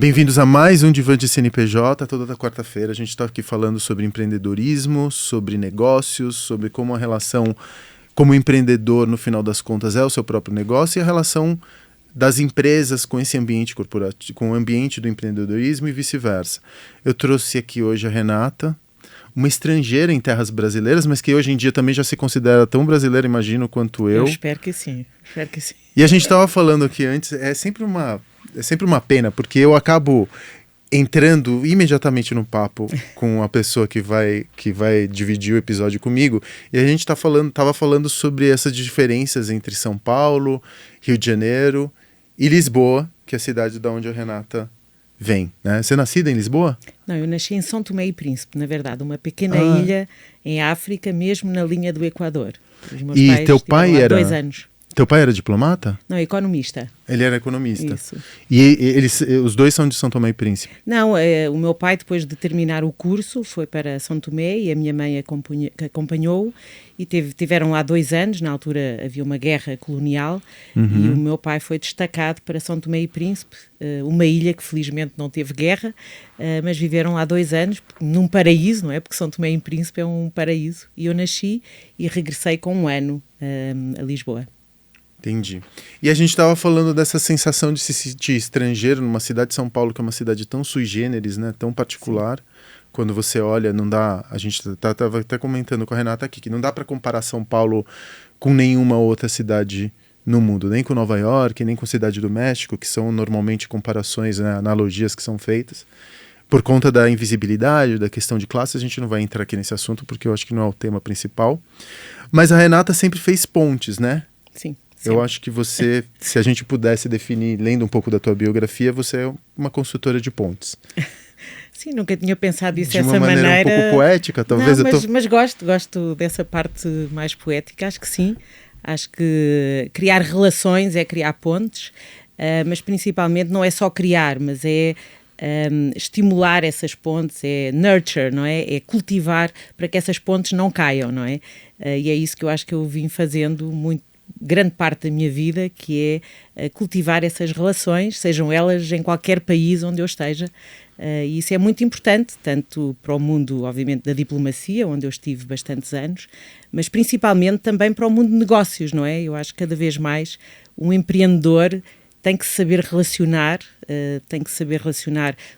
Bem-vindos a mais um Divã de CNPJ. Toda quarta-feira a gente está aqui falando sobre empreendedorismo, sobre negócios, sobre como a relação como empreendedor, no final das contas, é o seu próprio negócio e a relação das empresas com esse ambiente corporativo, com o ambiente do empreendedorismo e vice-versa. Eu trouxe aqui hoje a Renata, uma estrangeira em terras brasileiras, mas que hoje em dia também já se considera tão brasileira, imagino, quanto eu. Eu espero que sim, E a gente estava falando aqui antes, é sempre uma pena, porque eu acabo entrando imediatamente no papo com a pessoa que vai dividir o episódio comigo, e a gente estava falando sobre essas diferenças entre São Paulo, Rio de Janeiro e Lisboa, que é a cidade da onde a Renata vem, né? Você é nascida em Lisboa? Não, eu nasci em São Tomé e Príncipe, na verdade, uma pequena ilha em África, mesmo na linha do Equador. Os meus pais teu pai lá era 2 anos. Teu pai era diplomata? Não, economista. Ele era economista. Isso. E os dois são de São Tomé e Príncipe? Não, o meu pai, depois de terminar o curso, foi para São Tomé e a minha mãe acompanhou-o e tiveram lá 2 anos. Na altura havia uma guerra colonial e o meu pai foi destacado para São Tomé e Príncipe, uma ilha que felizmente não teve guerra, mas viveram lá 2 anos num paraíso, não é? Porque São Tomé e Príncipe é um paraíso. E eu nasci e regressei com 1 ano a Lisboa. Entendi. E a gente estava falando dessa sensação de se sentir estrangeiro numa cidade de São Paulo, que é uma cidade tão sui generis, né, tão particular. Sim. Quando você olha, não dá... A gente estava até comentando com a Renata aqui, que não dá para comparar São Paulo com nenhuma outra cidade no mundo, nem com Nova York, nem com Cidade do México, que são normalmente comparações, né, analogias que são feitas. Por conta da invisibilidade, da questão de classe, a gente não vai entrar aqui nesse assunto, porque eu acho que não é o tema principal. Mas a Renata sempre fez pontes, né? Sim. Eu acho que você, se a gente pudesse definir, lendo um pouco da tua biografia, você é uma construtora de pontes. Sim, nunca tinha pensado isso dessa maneira. De uma maneira um pouco poética, talvez. Não, mas gosto dessa parte mais poética, acho que sim. Acho que criar relações é criar pontes, mas principalmente não é só criar, mas é estimular essas pontes, é nurture, não é? É cultivar para que essas pontes não caiam, não é? E é isso que eu acho que eu vim fazendo grande parte da minha vida, que é cultivar essas relações, sejam elas em qualquer país onde eu esteja, e isso é muito importante, tanto para o mundo, obviamente, da diplomacia, onde eu estive bastantes anos, mas principalmente também para o mundo de negócios, não é? Eu acho que cada vez mais um empreendedor tem que saber relacionar,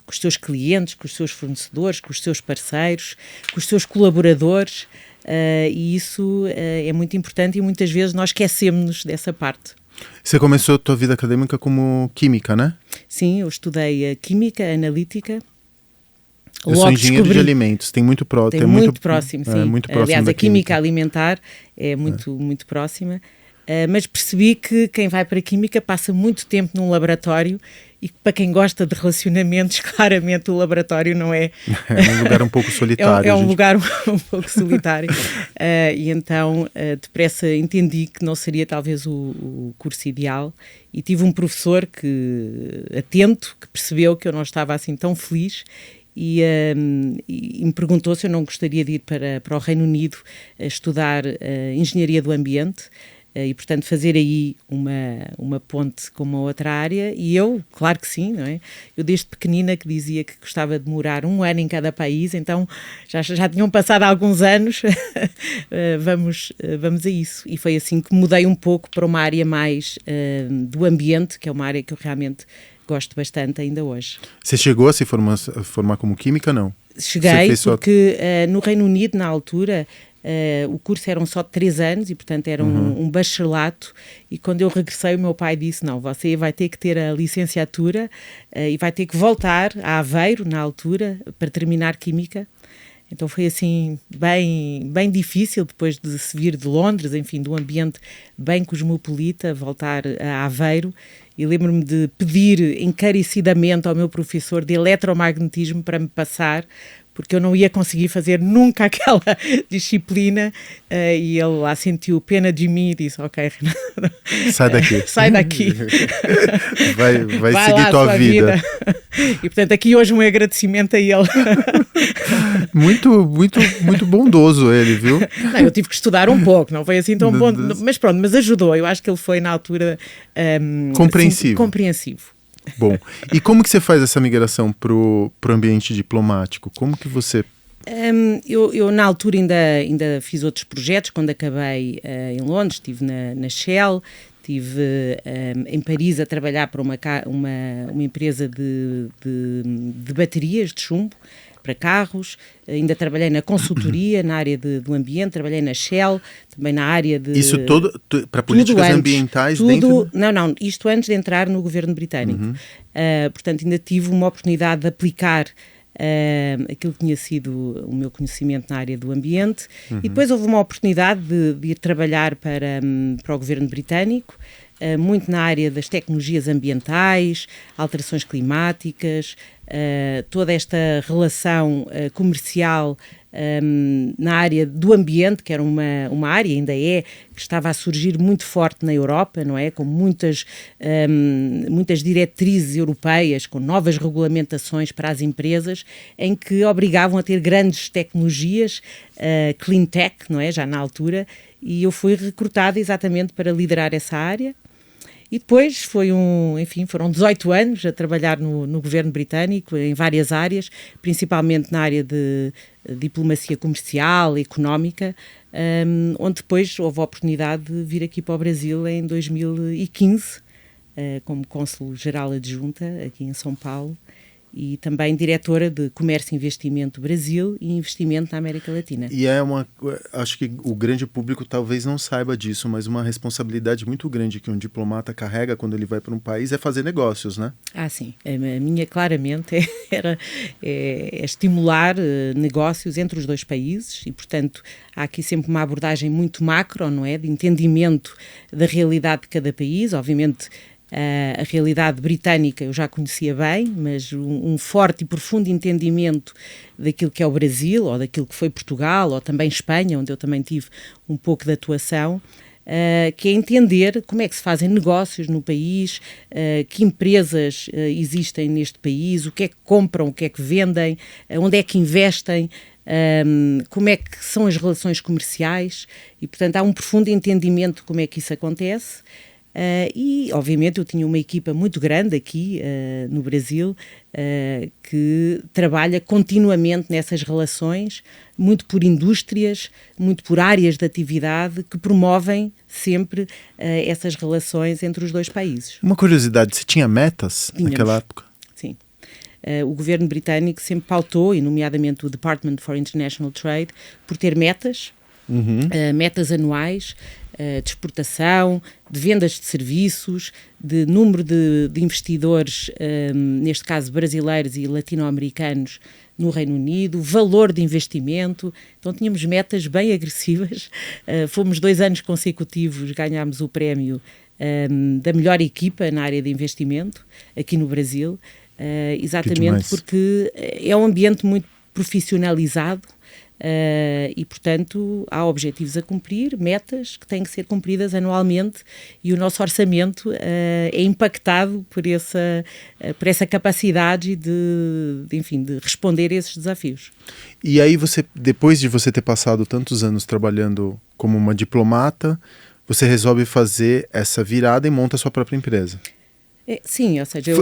com os seus clientes, com os seus fornecedores, com os seus parceiros, com os seus colaboradores, e isso é muito importante e muitas vezes nós esquecemos-nos dessa parte. Você começou a tua vida acadêmica como química, né? Sim, eu estudei química analítica. Eu sou engenheiro de alimentos, tem muito próximo. Muito próximo, sim. Muito próximo. Aliás, a química alimentar é muito próxima. Mas percebi que quem vai para a química passa muito tempo num laboratório e para quem gosta de relacionamentos, claramente o laboratório não é... É um lugar um pouco solitário. É um lugar um pouco solitário. E então, depressa entendi que não seria talvez o curso ideal e tive um professor atento, que percebeu que eu não estava assim tão feliz e me perguntou se eu não gostaria de ir para o Reino Unido a estudar Engenharia do Ambiente. E, portanto, fazer aí uma ponte com uma outra área, e eu, claro que sim, não é? Eu desde pequenina que dizia que gostava de morar 1 ano em cada país, então já tinham passado alguns anos, vamos a isso. E foi assim que mudei um pouco para uma área mais do ambiente, que é uma área que eu realmente gosto bastante ainda hoje. Você chegou a se formar como química, não? Cheguei, porque no Reino Unido, na altura... o curso eram só de 3 anos e, portanto, era um bacharelato, e quando eu regressei o meu pai disse, não, você vai ter que ter a licenciatura e vai ter que voltar a Aveiro, na altura, para terminar Química. Então foi assim bem difícil, depois de se vir de Londres, enfim, de um ambiente bem cosmopolita, voltar a Aveiro. E lembro-me de pedir encarecidamente ao meu professor de eletromagnetismo para me passar, porque eu não ia conseguir fazer nunca aquela disciplina, e ele lá sentiu pena de mim e disse, ok, Renata, sai daqui. Sai daqui. vai seguir tua vida. E portanto aqui hoje um agradecimento a ele. Muito bondoso ele, viu? Não, eu tive que estudar um pouco, não foi assim tão bom, mas pronto, mas ajudou. Eu acho que ele foi na altura compreensivo. Compreensivo. Bom, e como que você faz essa migração pro ambiente diplomático? Como que você... Eu na altura ainda fiz outros projetos. Quando acabei em Londres, estive na Shell, estive em Paris a trabalhar para uma empresa de baterias de chumbo para carros. Ainda trabalhei na consultoria, na área do ambiente, trabalhei na Shell, também na área de... Isso todo para políticas ambientais dentro... Não, isto antes de entrar no governo britânico. Portanto, ainda tive uma oportunidade de aplicar aquilo que tinha sido o meu conhecimento na área do ambiente, e depois houve uma oportunidade de ir trabalhar para o governo britânico, muito na área das tecnologias ambientais, alterações climáticas, toda esta relação comercial na área do ambiente, que era uma área, ainda é, que estava a surgir muito forte na Europa, não é? Com muitas diretrizes europeias, com novas regulamentações para as empresas, em que obrigavam a ter grandes tecnologias, clean tech, não é? Já na altura, e eu fui recrutada exatamente para liderar essa área. E depois foram 18 anos a trabalhar no governo britânico, em várias áreas, principalmente na área de diplomacia comercial, económica, onde depois houve a oportunidade de vir aqui para o Brasil em 2015, como cônsul-geral adjunta aqui em São Paulo, e também diretora de Comércio e Investimento Brasil e Investimento na América Latina. E acho que o grande público talvez não saiba disso, mas uma responsabilidade muito grande que um diplomata carrega quando ele vai para um país é fazer negócios, né? Sim. A minha, claramente, é estimular negócios entre os dois países, e, portanto, há aqui sempre uma abordagem muito macro, não é? De entendimento da realidade de cada país. Obviamente, a realidade britânica eu já conhecia bem, mas um forte e profundo entendimento daquilo que é o Brasil, ou daquilo que foi Portugal, ou também Espanha, onde eu também tive um pouco de atuação, que é entender como é que se fazem negócios no país, que empresas existem neste país, o que é que compram, o que é que vendem, onde é que investem, como é que são as relações comerciais, e, portanto, há um profundo entendimento de como é que isso acontece. E, obviamente, eu tinha uma equipa muito grande aqui no Brasil, que trabalha continuamente nessas relações, muito por indústrias, muito por áreas de atividade que promovem sempre essas relações entre os dois países. Uma curiosidade, você tinha metas naquela época? Sim. O governo britânico sempre pautou, e nomeadamente o Department for International Trade, por ter metas, metas anuais, de exportação, de vendas de serviços, de número de investidores, neste caso brasileiros e latino-americanos, no Reino Unido, valor de investimento. Então tínhamos metas bem agressivas. Fomos 2 anos consecutivos, ganhámos o prémio da melhor equipa na área de investimento aqui no Brasil, exatamente porque é um ambiente muito profissionalizado. E, portanto, há objetivos a cumprir, metas que têm que ser cumpridas anualmente, e o nosso orçamento é impactado por essa capacidade de responder a esses desafios. E aí depois de você ter passado tantos anos trabalhando como uma diplomata, você resolve fazer essa virada e monta a sua própria empresa. Sim, ou seja...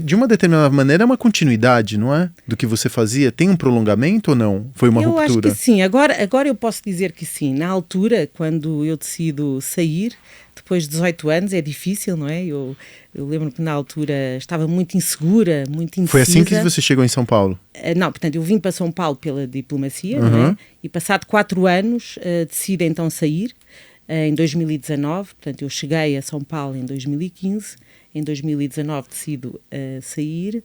de uma determinada maneira, é uma continuidade, não é? Do que você fazia? Tem um prolongamento ou não? Foi uma ruptura? Eu acho que sim. Agora eu posso dizer que sim. Na altura, quando eu decido sair, depois de 18 anos, é difícil, não é? Eu lembro que na altura estava muito insegura, muito indecisa. Foi assim que você chegou em São Paulo? Não, portanto, eu vim para São Paulo pela diplomacia, não é? E passado 4 anos, decido então sair, em 2019. Portanto, eu cheguei a São Paulo em 2015. Em 2019 decido sair,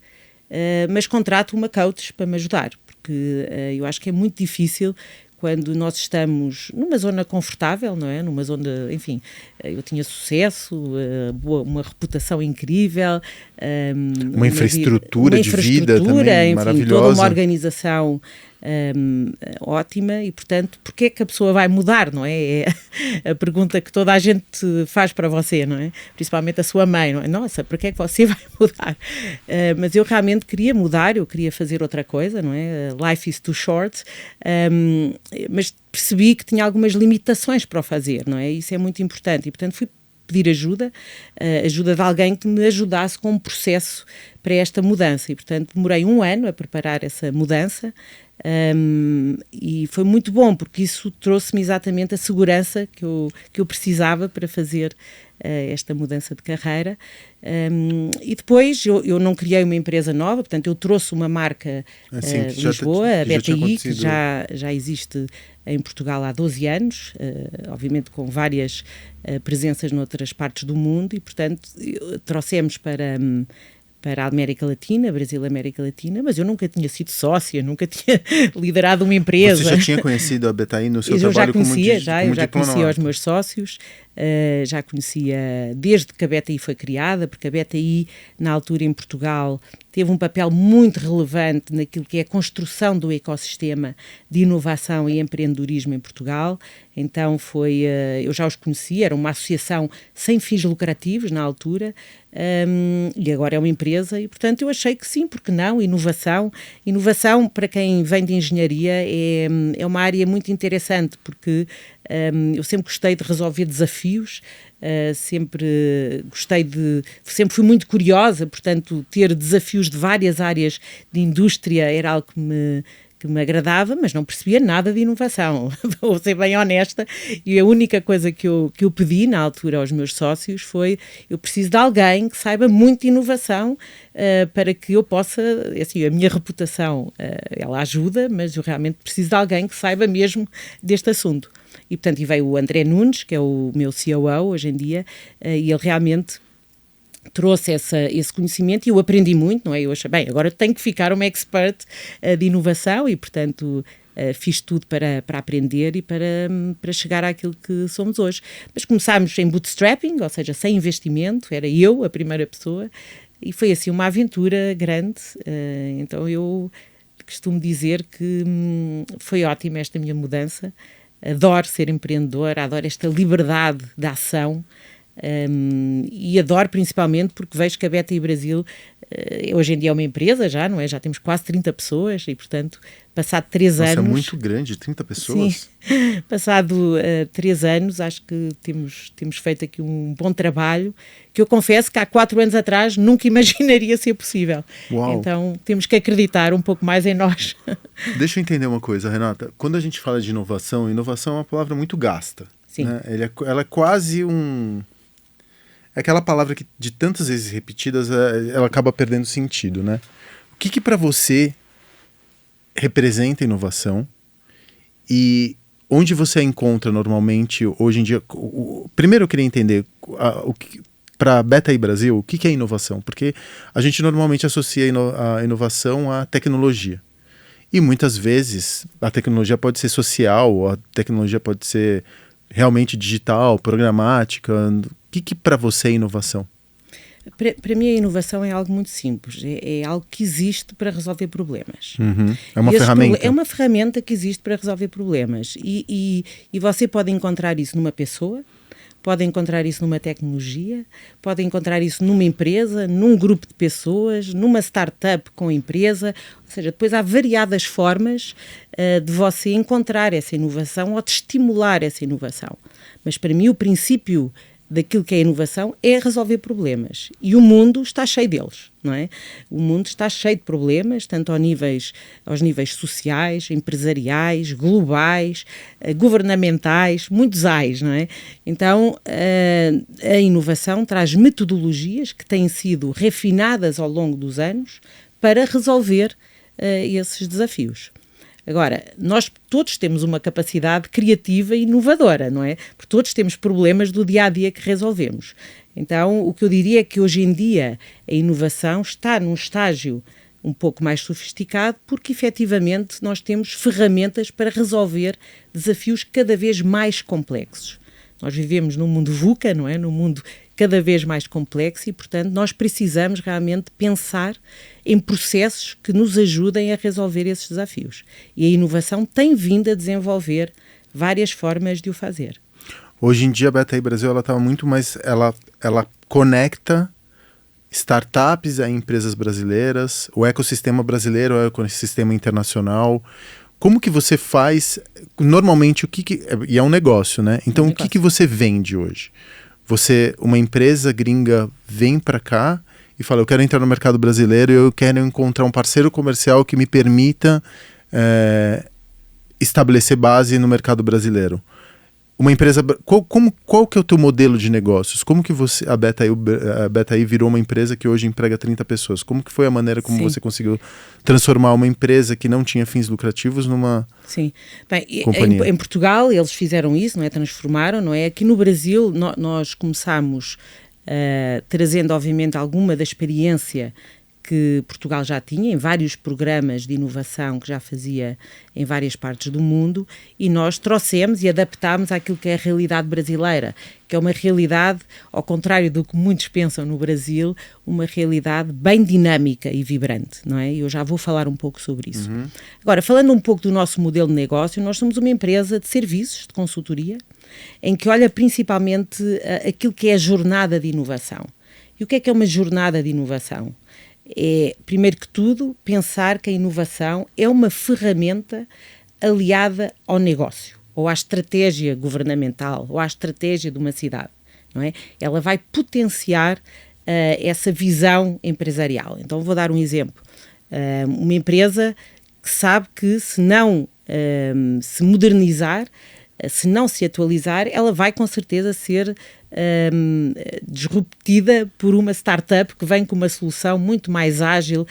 mas contrato uma coach para me ajudar, porque eu acho que é muito difícil quando nós estamos numa zona confortável, não é? Numa zona, enfim, eu tinha sucesso, uma reputação incrível, uma infraestrutura de vida também, enfim, maravilhosa. Toda uma organização ótima, e, portanto, porque é que a pessoa vai mudar, não é? É a pergunta que toda a gente faz para você, não é? Principalmente a sua mãe, não é? Nossa, para que é que você vai mudar? Mas eu realmente queria mudar, eu queria fazer outra coisa, não é? Life is too short, mas percebi que tinha algumas limitações para o fazer, não é? Isso é muito importante, e, portanto, fui pedir ajuda, ajuda de alguém que me ajudasse com um processo para esta mudança. E, portanto, demorei 1 ano a preparar essa mudança. E foi muito bom, porque isso trouxe-me exatamente a segurança que eu precisava para fazer esta mudança de carreira. E depois eu não criei uma empresa nova, portanto eu trouxe uma marca de Lisboa, a BTI, que já existe em Portugal há 12 anos, obviamente com várias presenças noutras partes do mundo, e portanto trouxemos para a América Latina, Brasil e América Latina, mas eu nunca tinha sido sócia, nunca tinha liderado uma empresa. Você já tinha conhecido a BTI no seu trabalho como eu já conhecia os meus sócios, já conhecia desde que a BTI foi criada, porque a BTI, na altura em Portugal, teve um papel muito relevante naquilo que é a construção do ecossistema de inovação e empreendedorismo em Portugal. Então eu já os conhecia, era uma associação sem fins lucrativos na altura, e agora é uma empresa, e portanto eu achei que sim, porque não, inovação, para quem vem de engenharia é uma área muito interessante, porque eu sempre gostei de resolver desafios, sempre fui muito curiosa, portanto ter desafios de várias áreas de indústria era algo que me agradava, mas não percebia nada de inovação, vou ser bem honesta, e a única coisa que eu pedi na altura aos meus sócios foi: eu preciso de alguém que saiba muito de inovação, para que eu possa, assim, a minha reputação ela ajuda, mas eu realmente preciso de alguém que saiba mesmo deste assunto. E portanto veio o André Nunes, que é o meu COO hoje em dia, e ele realmente trouxe esse conhecimento, e eu aprendi muito, não é? Eu achei, bem, agora tenho que ficar uma expert de inovação, e portanto fiz tudo para aprender e para chegar àquilo que somos hoje. Mas começámos em bootstrapping, ou seja, sem investimento, era eu a primeira pessoa, e foi assim uma aventura grande. Então eu costumo dizer que foi ótima esta minha mudança. Adoro ser empreendedora, adoro esta liberdade de ação, e adoro principalmente porque vejo que a BTI Brasil hoje em dia é uma empresa já, não é? Já temos quase 30 pessoas e, portanto, passado 3 anos... Nossa, é muito grande, 30 pessoas? Sim, passado 3 anos, acho que temos feito aqui um bom trabalho, que eu confesso que há 4 anos atrás nunca imaginaria ser possível. Uau. Então, temos que acreditar um pouco mais em nós. Deixa eu entender uma coisa, Renata. Quando a gente fala de inovação é uma palavra muito gasta. Sim. Né? Ela é quase é aquela palavra que, de tantas vezes repetidas, ela acaba perdendo sentido, né? O que para você representa inovação e onde você a encontra normalmente hoje em dia? Primeiro eu queria entender para a BTI Brasil, o que é inovação? Porque a gente normalmente associa a inovação à tecnologia. E muitas vezes a tecnologia pode ser social, a tecnologia pode ser realmente digital, programática. O que para você é inovação? Para mim a inovação é algo muito simples, é algo que existe para resolver problemas. Uhum. É uma ferramenta? É uma ferramenta que existe para resolver problemas, e você pode encontrar isso numa pessoa, pode encontrar isso numa tecnologia, pode encontrar isso numa empresa, num grupo de pessoas, numa startup com empresa, ou seja, depois há variadas formas de você encontrar essa inovação ou de estimular essa inovação. Mas para mim o princípio daquilo que é inovação é resolver problemas, e o mundo está cheio deles, não é? O mundo está cheio de problemas, tanto aos níveis sociais, empresariais, globais, governamentais, muitos ais, não é? Então a inovação traz metodologias que têm sido refinadas ao longo dos anos para resolver esses desafios. Agora, nós todos temos uma capacidade criativa e inovadora, não é? Porque todos temos problemas do dia-a-dia que resolvemos. Então, o que eu diria é que hoje em dia a inovação está num estágio um pouco mais sofisticado, porque efetivamente nós temos ferramentas para resolver desafios cada vez mais complexos. Nós vivemos num mundo VUCA, não é? Num mundo cada vez mais complexo, e, portanto, nós precisamos realmente pensar em processos que nos ajudem a resolver esses desafios. E a inovação tem vindo a desenvolver várias formas de o fazer. Hoje em dia a BTI Brasil ela está muito mais... Ela conecta startups a empresas brasileiras, o ecossistema brasileiro, o ecossistema internacional. Como que você faz... Normalmente, e é um negócio, né? Então, o que você vende hoje? uma empresa gringa vem para cá e fala, eu quero entrar no mercado brasileiro e eu quero encontrar um parceiro comercial que me permita estabelecer base no mercado brasileiro. Uma empresa, qual que é o teu modelo de negócios? Como que a Beta.ai virou uma empresa que hoje emprega 30 pessoas? Como que foi a maneira como você conseguiu transformar uma empresa que não tinha fins lucrativos numa companhia? Em Portugal eles fizeram isso, não é? Transformaram, não é? Aqui no Brasil nós começamos trazendo obviamente alguma da experiência que Portugal já tinha em vários programas de inovação que já fazia em várias partes do mundo, e nós trouxemos e adaptámos àquilo que é a realidade brasileira, que é uma realidade, ao contrário do que muitos pensam no Brasil, uma realidade bem dinâmica e vibrante, não é? E eu já vou falar um pouco sobre isso. Agora, falando um pouco do nosso modelo de negócio, nós somos uma empresa de serviços, de consultoria, em que olha principalmente aquilo que é a jornada de inovação. E o que é uma jornada de inovação? É, primeiro que tudo, pensar que a inovação é uma ferramenta aliada ao negócio, ou à estratégia governamental, ou à estratégia de uma cidade, não é? Ela vai potenciar essa visão empresarial. Então vou dar um exemplo. Uma empresa que sabe que se não se modernizar, se não se atualizar, ela vai com certeza ser disruptida por uma startup que vem com uma solução muito mais ágil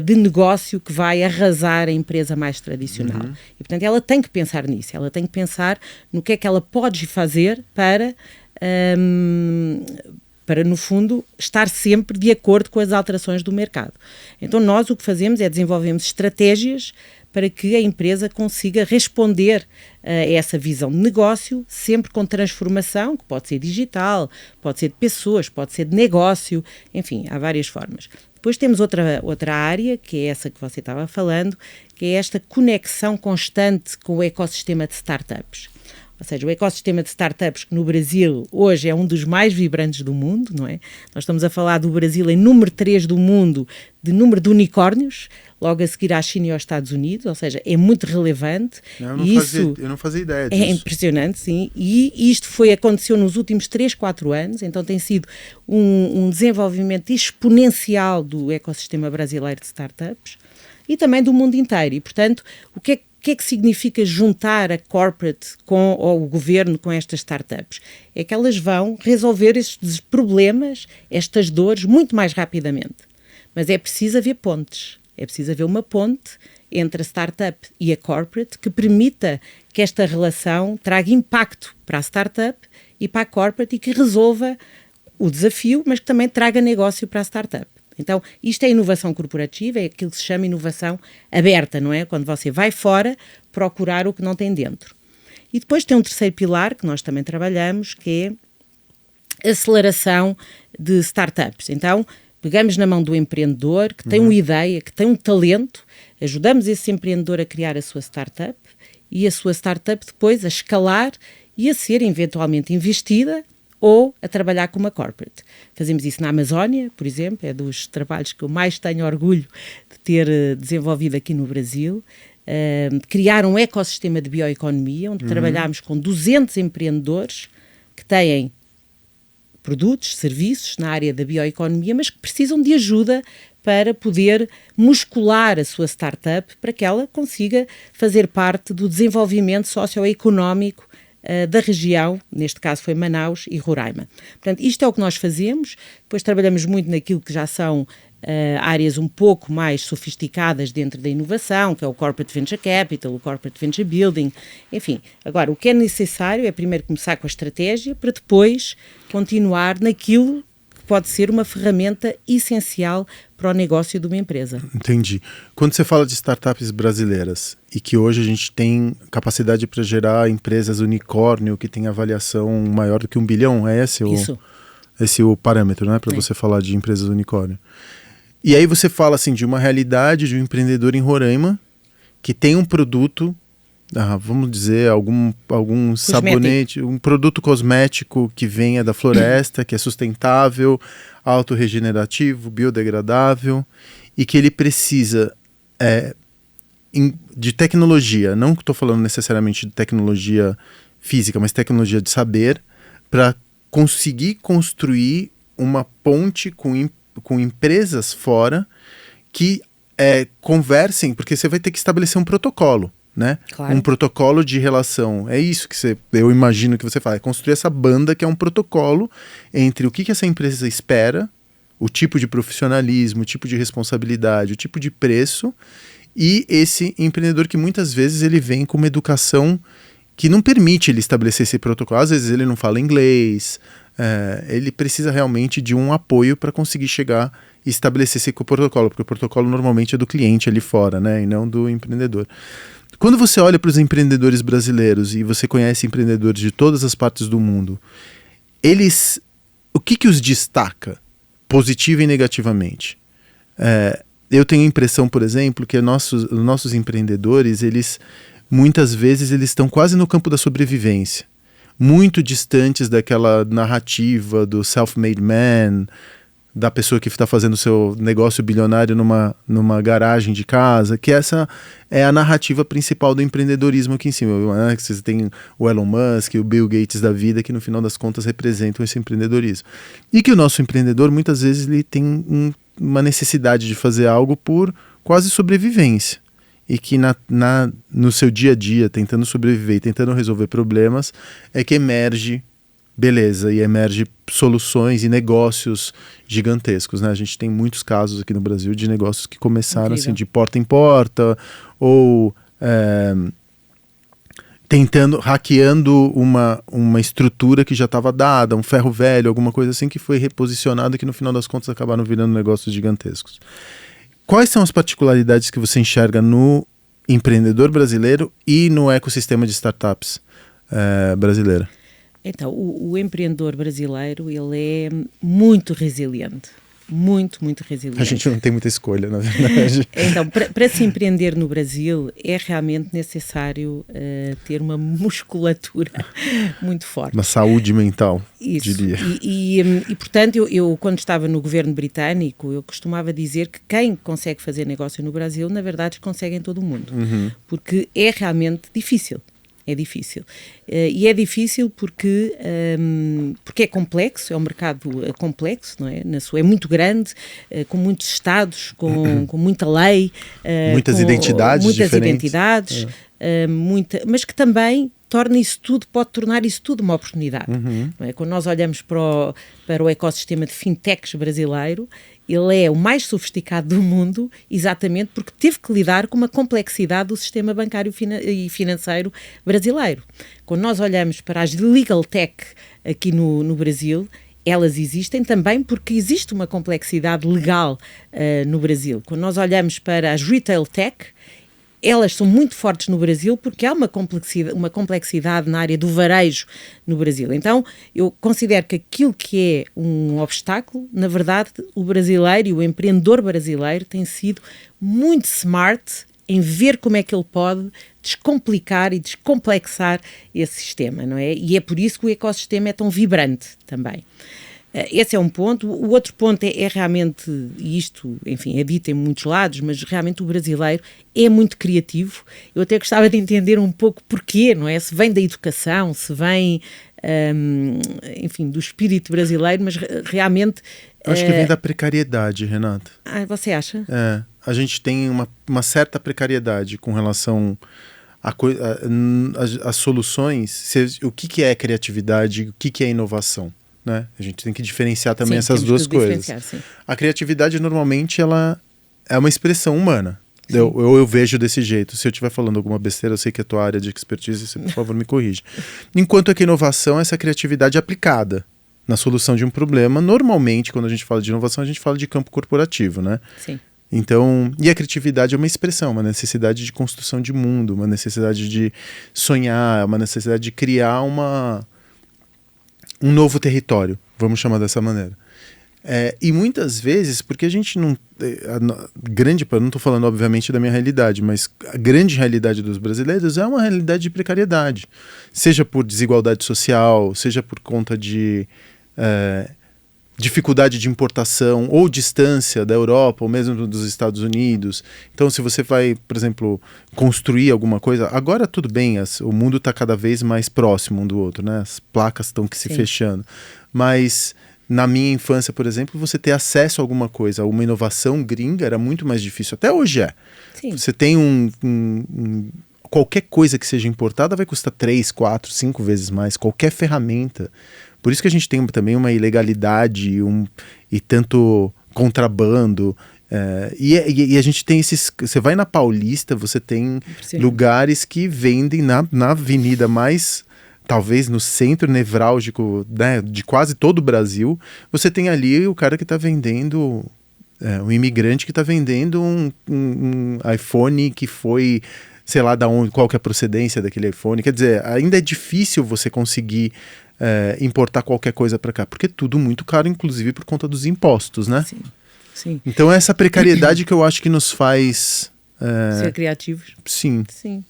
de negócio que vai arrasar a empresa mais tradicional. E, portanto, ela tem que pensar nisso, ela tem que pensar no que é que ela pode fazer para, no fundo, estar sempre de acordo com as alterações do mercado. Então, nós o que fazemos é desenvolvemos estratégias para que a empresa consiga responder a essa visão de negócio, sempre com transformação, que pode ser digital, pode ser de pessoas, pode ser de negócio, enfim, há várias formas. Depois temos outra área, que é essa que você estava falando, que é esta conexão constante com o ecossistema de startups. Ou seja, o ecossistema de startups que no Brasil hoje é um dos mais vibrantes do mundo, não é? Nós estamos a falar do Brasil em número 3 do mundo de número de unicórnios, logo a seguir à China e aos Estados Unidos, ou seja, é muito relevante. Eu não fazia ideia disso. É impressionante, sim. E isto aconteceu nos últimos 3, 4 anos, então tem sido um desenvolvimento exponencial do ecossistema brasileiro de startups e também do mundo inteiro. E, portanto, o que é que significa juntar a corporate ou o governo com estas startups? É que elas vão resolver estes problemas, estas dores, muito mais rapidamente. Mas é preciso haver pontes. É preciso haver uma ponte entre a startup e a corporate que permita que esta relação traga impacto para a startup e para a corporate e que resolva o desafio, mas que também traga negócio para a startup. Então, isto é inovação corporativa, é aquilo que se chama inovação aberta, não é? Quando você vai fora procurar o que não tem dentro. E depois tem um terceiro pilar, que nós também trabalhamos, que é a aceleração de startups. Então, pegamos na mão do empreendedor que tem uma ideia, que tem um talento, ajudamos esse empreendedor a criar a sua startup e a sua startup depois a escalar e a ser eventualmente investida ou a trabalhar com uma corporate. Fazemos isso na Amazónia, por exemplo, é dos trabalhos que eu mais tenho orgulho de ter desenvolvido aqui no Brasil, de criar um ecossistema de bioeconomia, onde trabalhamos com 200 empreendedores que têm produtos, serviços na área da bioeconomia, mas que precisam de ajuda para poder muscular a sua startup para que ela consiga fazer parte do desenvolvimento socioeconómico da região, neste caso foi Manaus e Roraima. Portanto, isto é o que nós fazemos. Depois trabalhamos muito naquilo que já são áreas um pouco mais sofisticadas dentro da inovação, que é o Corporate Venture Capital, o Corporate Venture Building, enfim. Agora, o que é necessário é primeiro começar com a estratégia para depois continuar naquilo que pode ser uma ferramenta essencial para o negócio de uma empresa. Entendi. Quando você fala de startups brasileiras e que hoje a gente tem capacidade para gerar empresas unicórnio que tem avaliação maior do que 1 bilhão, é esse o parâmetro, né, para você falar de empresas unicórnio? E aí você fala assim de uma realidade de um empreendedor em Roraima que tem um produto, vamos dizer, algum sabonete, um produto cosmético que venha da floresta, que é sustentável, autorregenerativo, biodegradável, e que ele precisa de tecnologia, não estou falando necessariamente de tecnologia física, mas tecnologia de saber, para conseguir construir uma ponte com empresas fora que conversem, porque você vai ter que estabelecer um protocolo, né? Claro. Um protocolo de relação. É isso que eu imagino que você faz, é construir essa banda que é um protocolo entre o que essa empresa espera, o tipo de profissionalismo, o tipo de responsabilidade, o tipo de preço, e esse empreendedor que muitas vezes ele vem com uma educação que não permite ele estabelecer esse protocolo. Às vezes ele não fala inglês, ele precisa realmente de um apoio para conseguir chegar e estabelecer esse protocolo, porque o protocolo normalmente é do cliente ali fora, né, e não do empreendedor. Quando você olha para os empreendedores brasileiros e você conhece empreendedores de todas as partes do mundo, o que os destaca, positivo e negativamente? Eu tenho a impressão, por exemplo, que nossos empreendedores, muitas vezes eles estão quase no campo da sobrevivência, muito distantes daquela narrativa do self-made man, da pessoa que está fazendo seu negócio bilionário numa garagem de casa, que essa é a narrativa principal do empreendedorismo aqui em cima, né? Vocês têm o Elon Musk, o Bill Gates da vida, que no final das contas representam esse empreendedorismo. E que o nosso empreendedor, muitas vezes, ele tem uma necessidade de fazer algo por quase sobrevivência. E que no seu dia a dia, tentando sobreviver e tentando resolver problemas, é que emerge beleza, e emerge soluções e negócios gigantescos, né? A gente tem muitos casos aqui no Brasil de negócios que começaram assim, de porta em porta, ou hackeando uma estrutura que já estava dada, um ferro velho, alguma coisa assim, que foi reposicionado e que no final das contas acabaram virando negócios gigantescos. Quais são as particularidades que você enxerga no empreendedor brasileiro e no ecossistema de startups brasileiro? Então, o empreendedor brasileiro, ele é muito resiliente. Muito, muito resiliente. A gente não tem muita escolha, na verdade. Então, para se empreender no Brasil, é realmente necessário ter uma musculatura muito forte. Uma saúde mental, isso, diria. E portanto, eu quando estava no governo britânico, eu costumava dizer que quem consegue fazer negócio no Brasil, na verdade, consegue em todo o mundo. Uhum. Porque é realmente difícil. É difícil. E é difícil porque é complexo, é um mercado complexo, não é? É muito grande, com muitos estados, com muita lei. Muitas identidades diferentes. Mas que também pode tornar isso tudo uma oportunidade. Uhum. Não é? Quando nós olhamos para o ecossistema de fintechs brasileiro, ele é o mais sofisticado do mundo, exatamente porque teve que lidar com uma complexidade do sistema bancário e financeiro brasileiro. Quando nós olhamos para as legal tech aqui no Brasil, elas existem também porque existe uma complexidade legal no Brasil. Quando nós olhamos para as retail tech, elas são muito fortes no Brasil porque há uma complexidade na área do varejo no Brasil. Então, eu considero que aquilo que é um obstáculo, na verdade, o brasileiro e o empreendedor brasileiro tem sido muito smart em ver como é que ele pode descomplicar e descomplexar esse sistema, não é? E é por isso que o ecossistema é tão vibrante também. Esse é um ponto. O outro ponto é realmente, e isto, enfim, é dito em muitos lados, mas realmente o brasileiro é muito criativo. Eu até gostava de entender um pouco porquê, não é? Se vem da educação, se vem, enfim, do espírito brasileiro, mas realmente... Eu acho que vem da precariedade, Renata. Você acha? A gente tem uma certa precariedade com relação às soluções. O que é criatividade, o que é inovação? Né? A gente tem que diferenciar também essas duas coisas. A criatividade normalmente ela é uma expressão humana. Eu vejo desse jeito. Se eu estiver falando alguma besteira, eu sei que é a tua área de expertise, você, por favor, me corrija. Enquanto que a inovação é essa criatividade aplicada na solução de um problema. Normalmente, quando a gente fala de inovação, a gente fala de campo corporativo, né? Sim. Então, e a criatividade é uma expressão, uma necessidade de construção de mundo, uma necessidade de sonhar, uma necessidade de criar um novo território, vamos chamar dessa maneira. E muitas vezes, porque a gente não... não estou falando obviamente da minha realidade, mas a grande realidade dos brasileiros é uma realidade de precariedade. Seja por desigualdade social, seja por conta de dificuldade de importação ou distância da Europa ou mesmo dos Estados Unidos. Então, se você vai, por exemplo, construir alguma coisa, agora tudo bem, o mundo está cada vez mais próximo um do outro, né? As placas estão se fechando. Mas na minha infância, por exemplo, você ter acesso a alguma coisa, a uma inovação gringa era muito mais difícil. Até hoje é. Sim. Você tem qualquer coisa que seja importada vai custar 3, 4, 5 vezes mais. Qualquer ferramenta. Por isso que a gente tem também uma ilegalidade e tanto contrabando. E a gente tem esses... Você vai na Paulista, você tem lugares que vendem na avenida mais... Talvez no centro nevrálgico, né, de quase todo o Brasil, você tem ali o cara que está vendendo... um imigrante que está vendendo um iPhone que foi... sei lá qual que é a procedência daquele iPhone. Quer dizer, ainda é difícil você conseguir importar qualquer coisa para cá, porque é tudo muito caro, inclusive por conta dos impostos, né? Sim, sim. Então essa precariedade que eu acho que nos faz... ser criativos. Sim. Sim.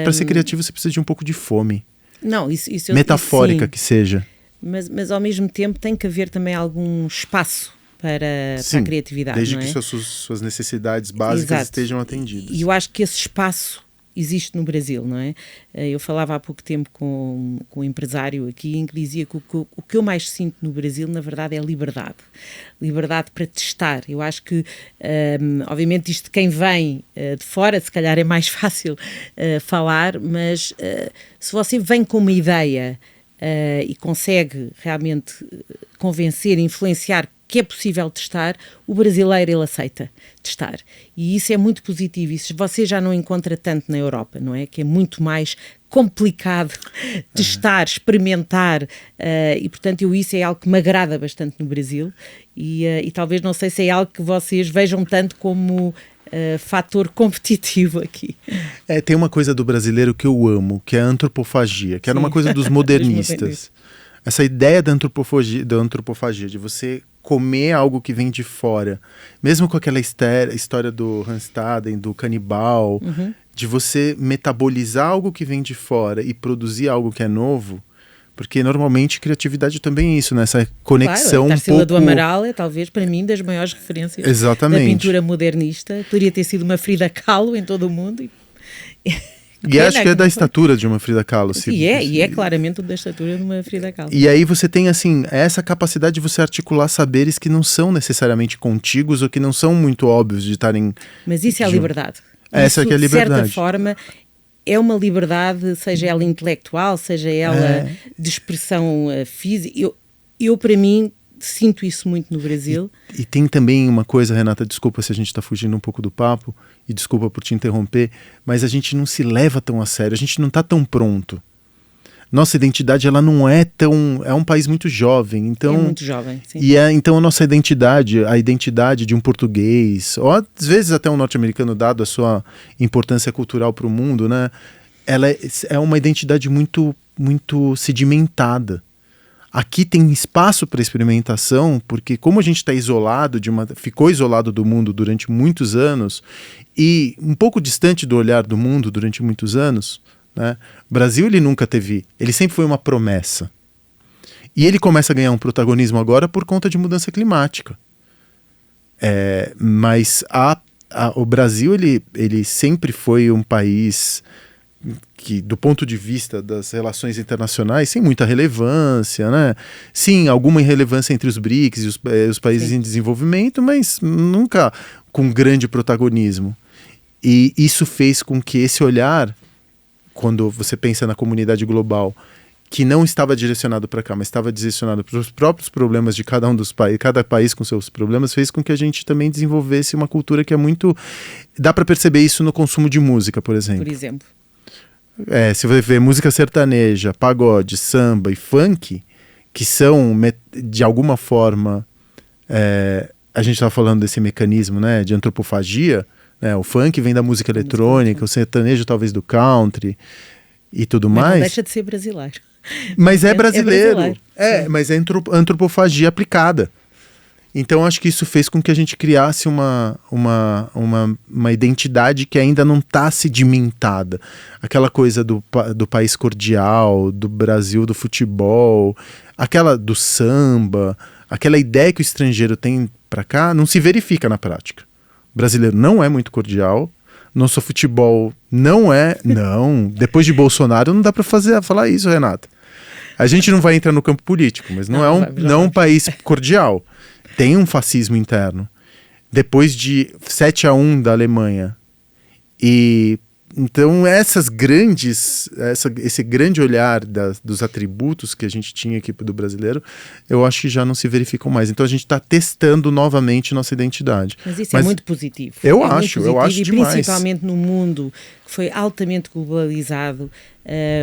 Para ser criativo você precisa de um pouco de fome. Não, isso metafórica sim. Que seja. Mas ao mesmo tempo tem que haver também algum espaço para a criatividade, desde não é? que suas necessidades básicas estejam atendidas. E eu acho que esse espaço existe no Brasil, não é? Eu falava há pouco tempo com um empresário aqui em que dizia que o que eu mais sinto no Brasil, na verdade, é liberdade. Liberdade para testar. Eu acho que, obviamente, isto de quem vem de fora, se calhar é mais fácil falar, mas se você vem com uma ideia e consegue realmente convencer, influenciar que é possível testar, o brasileiro ele aceita testar. E isso é muito positivo. Isso você já não encontra tanto na Europa, não é? Que é muito mais complicado testar, experimentar e, portanto, isso é algo que me agrada bastante no Brasil e talvez, não sei se é algo que vocês vejam tanto como fator competitivo aqui. Tem uma coisa do brasileiro que eu amo, que é a antropofagia, que era uma coisa dos modernistas. Essa ideia da antropofagia, de você comer algo que vem de fora, mesmo com aquela história do Hans Staden, do canibal, de você metabolizar algo que vem de fora e produzir algo que é novo, porque normalmente criatividade também é isso, né? Essa conexão. Claro, a Tarsila do Amaral é talvez para mim das maiores referências Exatamente. Da pintura modernista. Poderia ter sido uma Frida Kahlo em todo o mundo. E acho que é da estatura de uma Frida Kahlo. E é claramente da estatura de uma Frida Kahlo. E aí você tem, assim, essa capacidade de você articular saberes que não são necessariamente contíguos ou que não são muito óbvios de estarem... Mas isso é a liberdade. Essa isso, que é a liberdade. De certa forma, é uma liberdade, seja ela intelectual, seja ela de expressão física. Eu, para mim, sinto isso muito no Brasil. E tem também uma coisa, Renata, desculpa se a gente está fugindo um pouco do papo, e desculpa por te interromper, mas a gente não se leva tão a sério, a gente não está tão pronto. Nossa identidade, ela não é tão... É um país muito jovem, então... É muito jovem, sim. Então a nossa identidade, a identidade de um português, ou às vezes até um norte-americano, dado a sua importância cultural para o mundo, né? Ela é uma identidade muito, muito sedimentada. Aqui tem espaço para experimentação, porque como a gente está isolado, ficou isolado do mundo durante muitos anos e um pouco distante do olhar do mundo durante muitos anos, né? O Brasil ele sempre foi uma promessa. E ele começa a ganhar um protagonismo agora por conta de mudança climática. Mas o Brasil ele sempre foi um país que, do ponto de vista das relações internacionais, sem muita relevância, né? Sim, alguma irrelevância entre os BRICS e os países em desenvolvimento, mas nunca com grande protagonismo. E isso fez com que esse olhar, quando você pensa na comunidade global, que não estava direcionado para cá, mas estava direcionado para os próprios problemas de cada um dos países, cada país com seus problemas, fez com que a gente também desenvolvesse uma cultura que é muito... Dá para perceber isso no consumo de música, por exemplo. Por exemplo. Se você vê música sertaneja, pagode, samba e funk, que são, de alguma forma, a gente estava falando desse mecanismo, né, de antropofagia, né, o funk vem da música eletrônica, o sertanejo talvez do country e tudo mais. Não deixa de ser brasileiro. Mas é brasileiro. Mas é antropofagia aplicada. Então acho que isso fez com que a gente criasse uma identidade que ainda não está sedimentada. Aquela coisa do país cordial, do Brasil do futebol, aquela do samba, aquela ideia que o estrangeiro tem para cá não se verifica na prática. O brasileiro não é muito cordial, nosso futebol não é... Não, depois de Bolsonaro não dá para falar isso, Renata. A gente não vai entrar no campo político, mas não é um país cordial. Tem um fascismo interno. Depois de 7-1 da Alemanha. E então esse grande olhar dos atributos que a gente tinha aqui do brasileiro, eu acho que já não se verificam mais. Então a gente está testando novamente nossa identidade. Mas isso é muito positivo. Eu acho demais. Principalmente no mundo que foi altamente globalizado,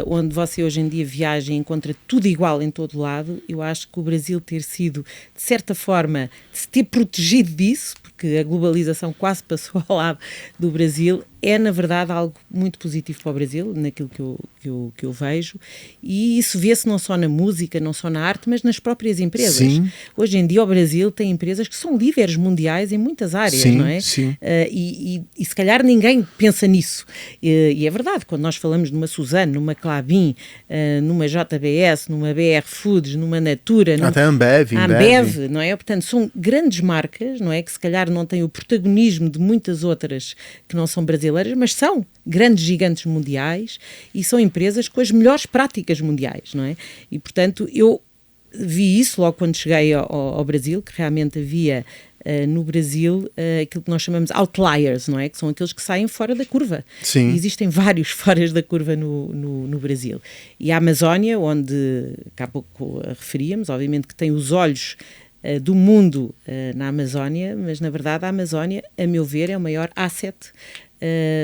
onde você hoje em dia viaja e encontra tudo igual em todo lado, eu acho que o Brasil ter sido, de certa forma, se ter protegido disso, porque a globalização quase passou ao lado do Brasil, é na verdade algo muito positivo para o Brasil, naquilo que eu vejo, e isso vê-se não só na música, não só na arte, mas nas próprias empresas. Sim. Hoje em dia o Brasil tem empresas que são líderes mundiais em muitas áreas, sim, não é? Sim. E se calhar ninguém pensa nisso. E é verdade, quando nós falamos numa Suzano, numa Klabin, numa JBS, numa BR Foods, numa Natura... Até Ambev, não é? Portanto, são grandes marcas, não é? Que se calhar não têm o protagonismo de muitas outras que não são brasileiras, mas são grandes gigantes mundiais e são empresas com as melhores práticas mundiais, não é? E, portanto, eu vi isso logo quando cheguei ao Brasil, que realmente havia no Brasil aquilo que nós chamamos outliers, não é? Que são aqueles que saem fora da curva. Sim. E existem vários fora da curva no Brasil. E a Amazónia, onde há pouco referíamos, obviamente que tem os olhos do mundo na Amazónia, mas na verdade a Amazónia, a meu ver, é o maior asset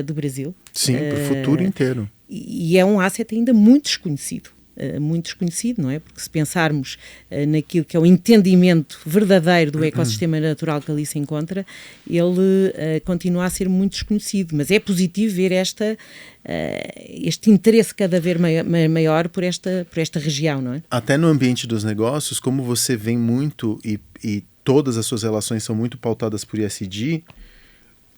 do Brasil. Sim, para o futuro inteiro. E é um asset ainda muito desconhecido. Muito desconhecido, não é? Porque se pensarmos naquilo que é o entendimento verdadeiro do ecossistema natural que ali se encontra, ele continua a ser muito desconhecido, mas é positivo ver este interesse cada vez maior por esta região, não é? Até no ambiente dos negócios, como você vem muito e todas as suas relações são muito pautadas por ESG,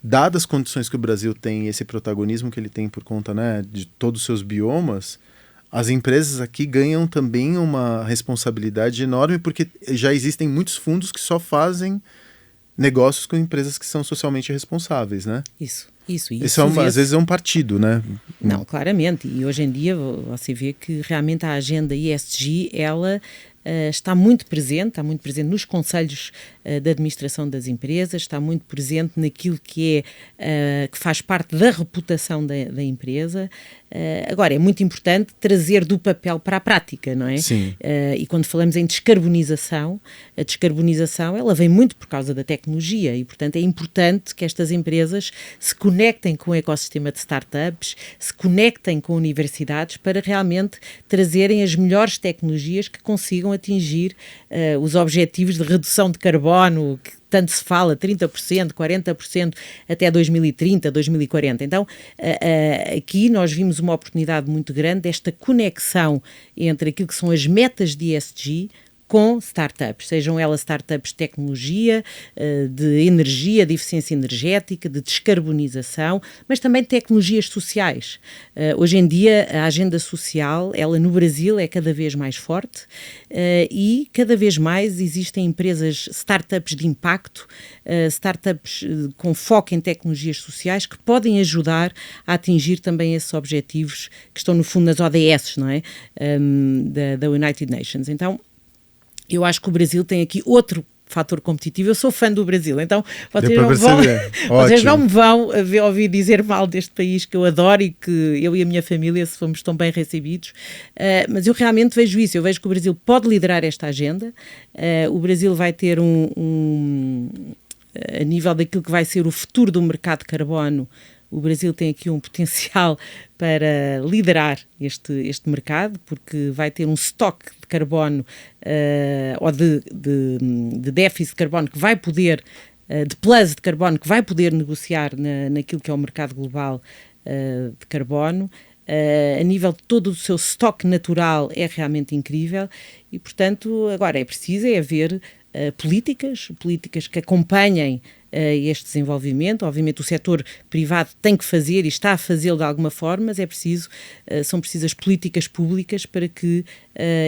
dadas as condições que o Brasil tem e esse protagonismo que ele tem por conta, né, de todos os seus biomas, as empresas aqui ganham também uma responsabilidade enorme, porque já existem muitos fundos que só fazem negócios com empresas que são socialmente responsáveis, né? Isso às vezes é um partido, né? Não, claramente. E hoje em dia você vê que realmente a agenda ESG, ela está muito presente nos conselhos de administração das empresas, está muito presente naquilo que faz parte da reputação da empresa. Agora, é muito importante trazer do papel para a prática, não é? Sim. E quando falamos em descarbonização, a descarbonização ela vem muito por causa da tecnologia e, portanto, é importante que estas empresas se conectem com o ecossistema de startups, se conectem com universidades para realmente trazerem as melhores tecnologias que consigam atingir os objetivos de redução de carbono, que tanto se fala, 30%, 40% até 2030, 2040. Então, aqui nós vimos uma oportunidade muito grande desta conexão entre aquilo que são as metas de ESG com startups, sejam elas startups de tecnologia, de energia, de eficiência energética, de descarbonização, mas também tecnologias sociais. Hoje em dia, a agenda social, ela no Brasil é cada vez mais forte e cada vez mais existem empresas, startups de impacto, startups com foco em tecnologias sociais que podem ajudar a atingir também esses objetivos que estão no fundo nas ODS, não é? Da United Nations. Então, eu acho que o Brasil tem aqui outro fator competitivo. Eu sou fã do Brasil, então vocês não me vão ouvir dizer mal deste país que eu adoro e que eu e a minha família fomos tão bem recebidos, mas eu realmente vejo isso. Eu vejo que o Brasil pode liderar esta agenda. O Brasil vai ter a nível daquilo que vai ser o futuro do mercado de carbono, o Brasil tem aqui um potencial para liderar este mercado, porque vai ter um estoque de carbono ou de déficit de carbono que vai poder, de plus de carbono, que vai poder negociar naquilo que é o mercado global de carbono. A nível de todo o seu estoque natural é realmente incrível e, portanto, agora é preciso haver políticas que acompanhem este desenvolvimento. Obviamente o setor privado tem que fazer e está a fazê-lo de alguma forma, mas são precisas políticas públicas para que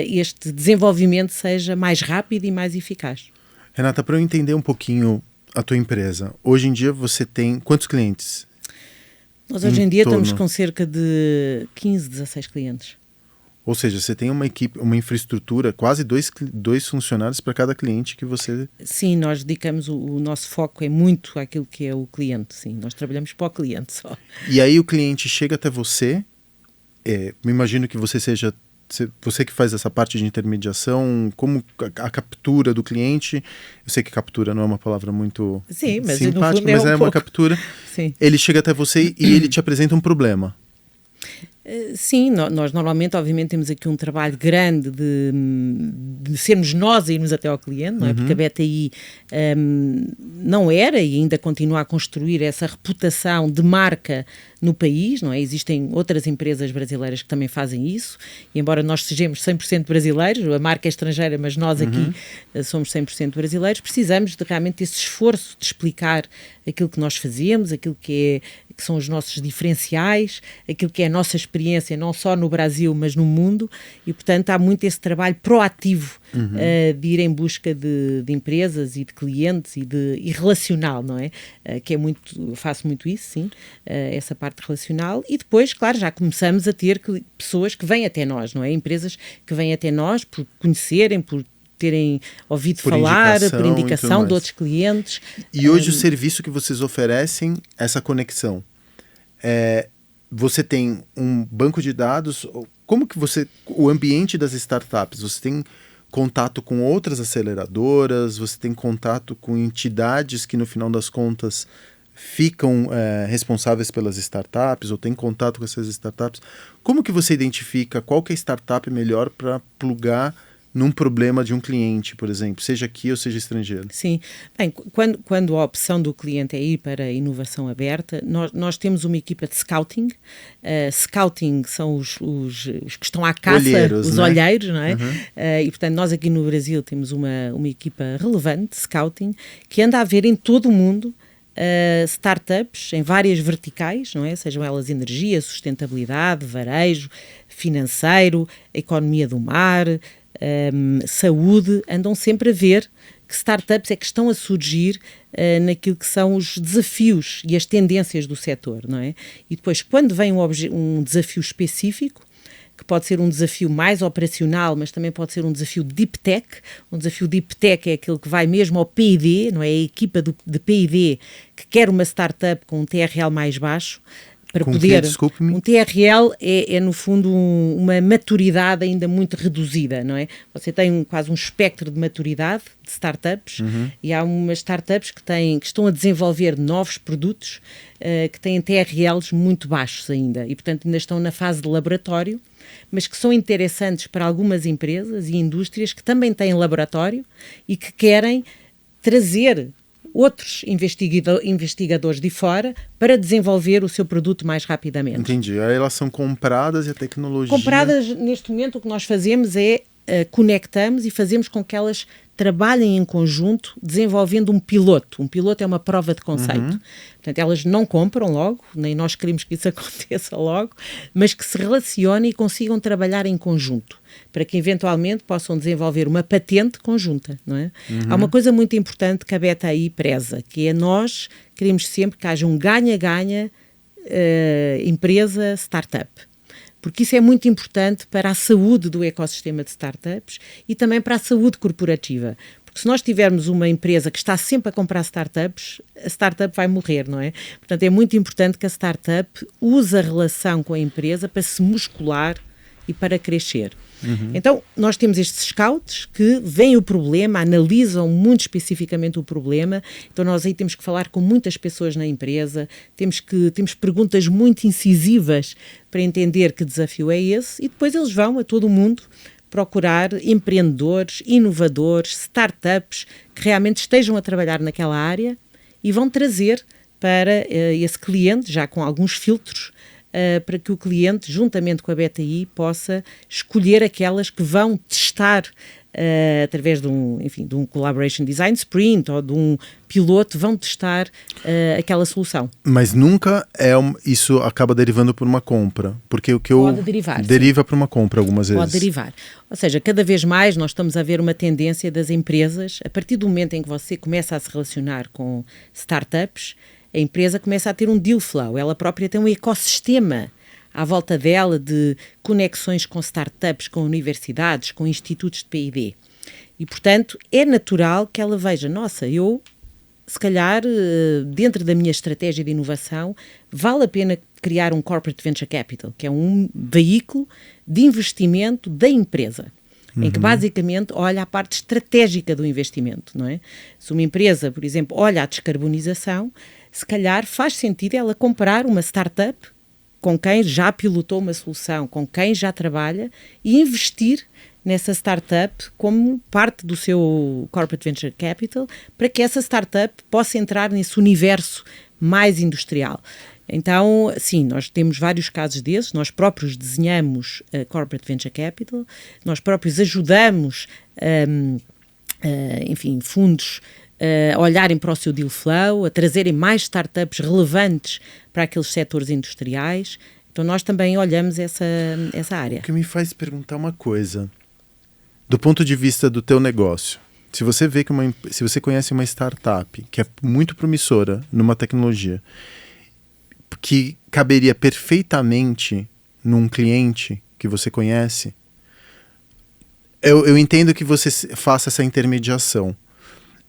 este desenvolvimento seja mais rápido e mais eficaz. Renata, para eu entender um pouquinho a tua empresa, hoje em dia você tem quantos clientes? Nós hoje em dia estamos com cerca de 15, 16 clientes. Ou seja, você tem uma equipe, uma infraestrutura, quase dois funcionários para cada cliente que você... Sim, nós dedicamos, o nosso foco é muito àquilo que é o cliente, sim. Nós trabalhamos para o cliente só. E aí o cliente chega até você, me imagino que você seja... Você que faz essa parte de intermediação, como a captura do cliente, eu sei que captura não é uma palavra muito simpática, mas é uma captura. Sim. Ele chega até você e ele te apresenta um problema. Sim, nós normalmente, obviamente, temos aqui um trabalho grande de sermos nós a irmos até ao cliente, não é? Porque a BTI não era e ainda continua a construir essa reputação de marca no país, não é? Existem outras empresas brasileiras que também fazem isso, e embora nós sejamos 100% brasileiros, a marca é estrangeira, mas nós aqui somos 100% brasileiros, precisamos de realmente esse esforço de explicar aquilo que nós fazemos, aquilo que são os nossos diferenciais, aquilo que é a nossa experiência, não só no Brasil, mas no mundo, e portanto há muito esse trabalho proativo de ir em busca de empresas e de clientes e relacional, não é? Que é muito, eu faço muito isso, sim, essa parte relacional, e depois, claro, já começamos a ter pessoas que vêm até nós, não é? Empresas que vêm até nós por conhecerem, por terem ouvido falar, por indicação de outros clientes. E hoje o serviço que vocês oferecem, essa conexão, você tem um banco de dados, como que o ambiente das startups, você tem contato com outras aceleradoras, você tem contato com entidades que no final das contas ficam responsáveis pelas startups, ou tem contato com essas startups, como que você identifica qual que é a startup melhor para plugar num problema de um cliente, por exemplo, seja aqui ou seja estrangeiro? Sim. Bem, quando a opção do cliente é ir para a inovação aberta, nós temos uma equipa de scouting. Scouting são os que estão à caça, os olheiros, não é? E, portanto, nós aqui no Brasil temos uma equipa relevante de scouting que anda a ver em todo o mundo startups em várias verticais, não é? Sejam elas energia, sustentabilidade, varejo, financeiro, economia do mar, saúde, andam sempre a ver que startups é que estão a surgir naquilo que são os desafios e as tendências do setor, não é? E depois, quando vem um desafio específico, que pode ser um desafio mais operacional, mas também pode ser um desafio deep tech. Um desafio deep tech é aquele que vai mesmo ao P&D, não é? A equipa de P&D que quer uma startup com um TRL mais baixo, para poder... Um TRL é no fundo uma maturidade ainda muito reduzida, não é? Você tem quase um espectro de maturidade de startups e há umas startups que estão a desenvolver novos produtos que têm TRLs muito baixos ainda e, portanto, ainda estão na fase de laboratório, mas que são interessantes para algumas empresas e indústrias que também têm laboratório e que querem trazer outros investigadores de fora para desenvolver o seu produto mais rapidamente. Entendi. Aí elas são compradas e a tecnologia... Compradas, neste momento, o que nós fazemos é conectamos e fazemos com que elas trabalhem em conjunto, desenvolvendo um piloto. Um piloto é uma prova de conceito. Portanto, elas não compram logo, nem nós queremos que isso aconteça logo, mas que se relacionem e consigam trabalhar em conjunto, para que eventualmente possam desenvolver uma patente conjunta, não é? Há uma coisa muito importante que a BTI preza, que é nós queremos sempre que haja um ganha-ganha empresa-startup. Porque isso é muito importante para a saúde do ecossistema de startups e também para a saúde corporativa. Porque se nós tivermos uma empresa que está sempre a comprar startups, a startup vai morrer, não é? Portanto, é muito importante que a startup use a relação com a empresa para se muscular e para crescer. Então, nós temos estes scouts que veem o problema, analisam muito especificamente o problema, então nós aí temos que falar com muitas pessoas na empresa, temos perguntas muito incisivas para entender que desafio é esse, e depois eles vão a todo o mundo procurar empreendedores, inovadores, startups que realmente estejam a trabalhar naquela área e vão trazer para esse cliente, já com alguns filtros, para que o cliente, juntamente com a BTI, possa escolher aquelas que vão testar através de um collaboration design sprint ou de um piloto, vão testar aquela solução. Mas nunca isso acaba derivando por uma compra, porque o que eu... Pode derivar, deriva para uma compra algumas vezes. Pode derivar. Ou seja, cada vez mais nós estamos a ver uma tendência das empresas, a partir do momento em que você começa a se relacionar com startups, a empresa começa a ter um deal flow, ela própria tem um ecossistema à volta dela de conexões com startups, com universidades, com institutos de P&D. E, portanto, é natural que ela veja, nossa, eu, se calhar, dentro da minha estratégia de inovação, vale a pena criar um Corporate Venture Capital, que é um veículo de investimento da empresa, em que basicamente olha a parte estratégica do investimento, não é? Se uma empresa, por exemplo, olha a descarbonização, se calhar faz sentido ela comprar uma startup com quem já pilotou uma solução, com quem já trabalha, e investir nessa startup como parte do seu Corporate Venture Capital, para que essa startup possa entrar nesse universo mais industrial. Então, sim, nós temos vários casos desses, nós próprios desenhamos Corporate Venture Capital, nós próprios ajudamos, fundos a olharem para o seu deal flow, a trazerem mais startups relevantes para aqueles setores industriais. Então nós também olhamos essa área. O que me faz perguntar uma coisa, do ponto de vista do teu negócio, se você vê que se você conhece uma startup que é muito promissora numa tecnologia, que caberia perfeitamente num cliente que você conhece, eu entendo que você faça essa intermediação.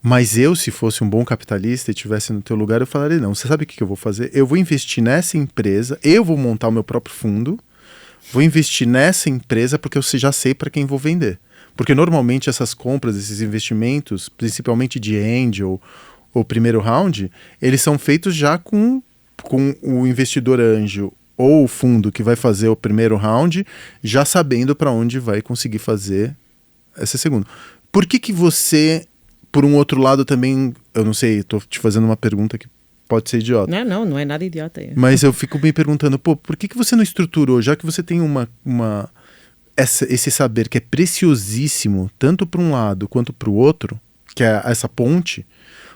Mas eu, se fosse um bom capitalista e estivesse no teu lugar, eu falaria, não, você sabe o que eu vou fazer? Eu vou investir nessa empresa, eu vou montar o meu próprio fundo, vou investir nessa empresa porque eu já sei para quem vou vender. Porque normalmente essas compras, esses investimentos, principalmente de angel ou primeiro round, eles são feitos já com o investidor anjo ou o fundo que vai fazer o primeiro round, já sabendo para onde vai conseguir fazer esse segundo. Por que você... Por um outro lado também, eu não sei, estou te fazendo uma pergunta que pode ser idiota. Não é nada idiota. Mas eu fico me perguntando, por que você não estruturou, já que você tem esse saber que é preciosíssimo, tanto para um lado quanto para o outro, que é essa ponte,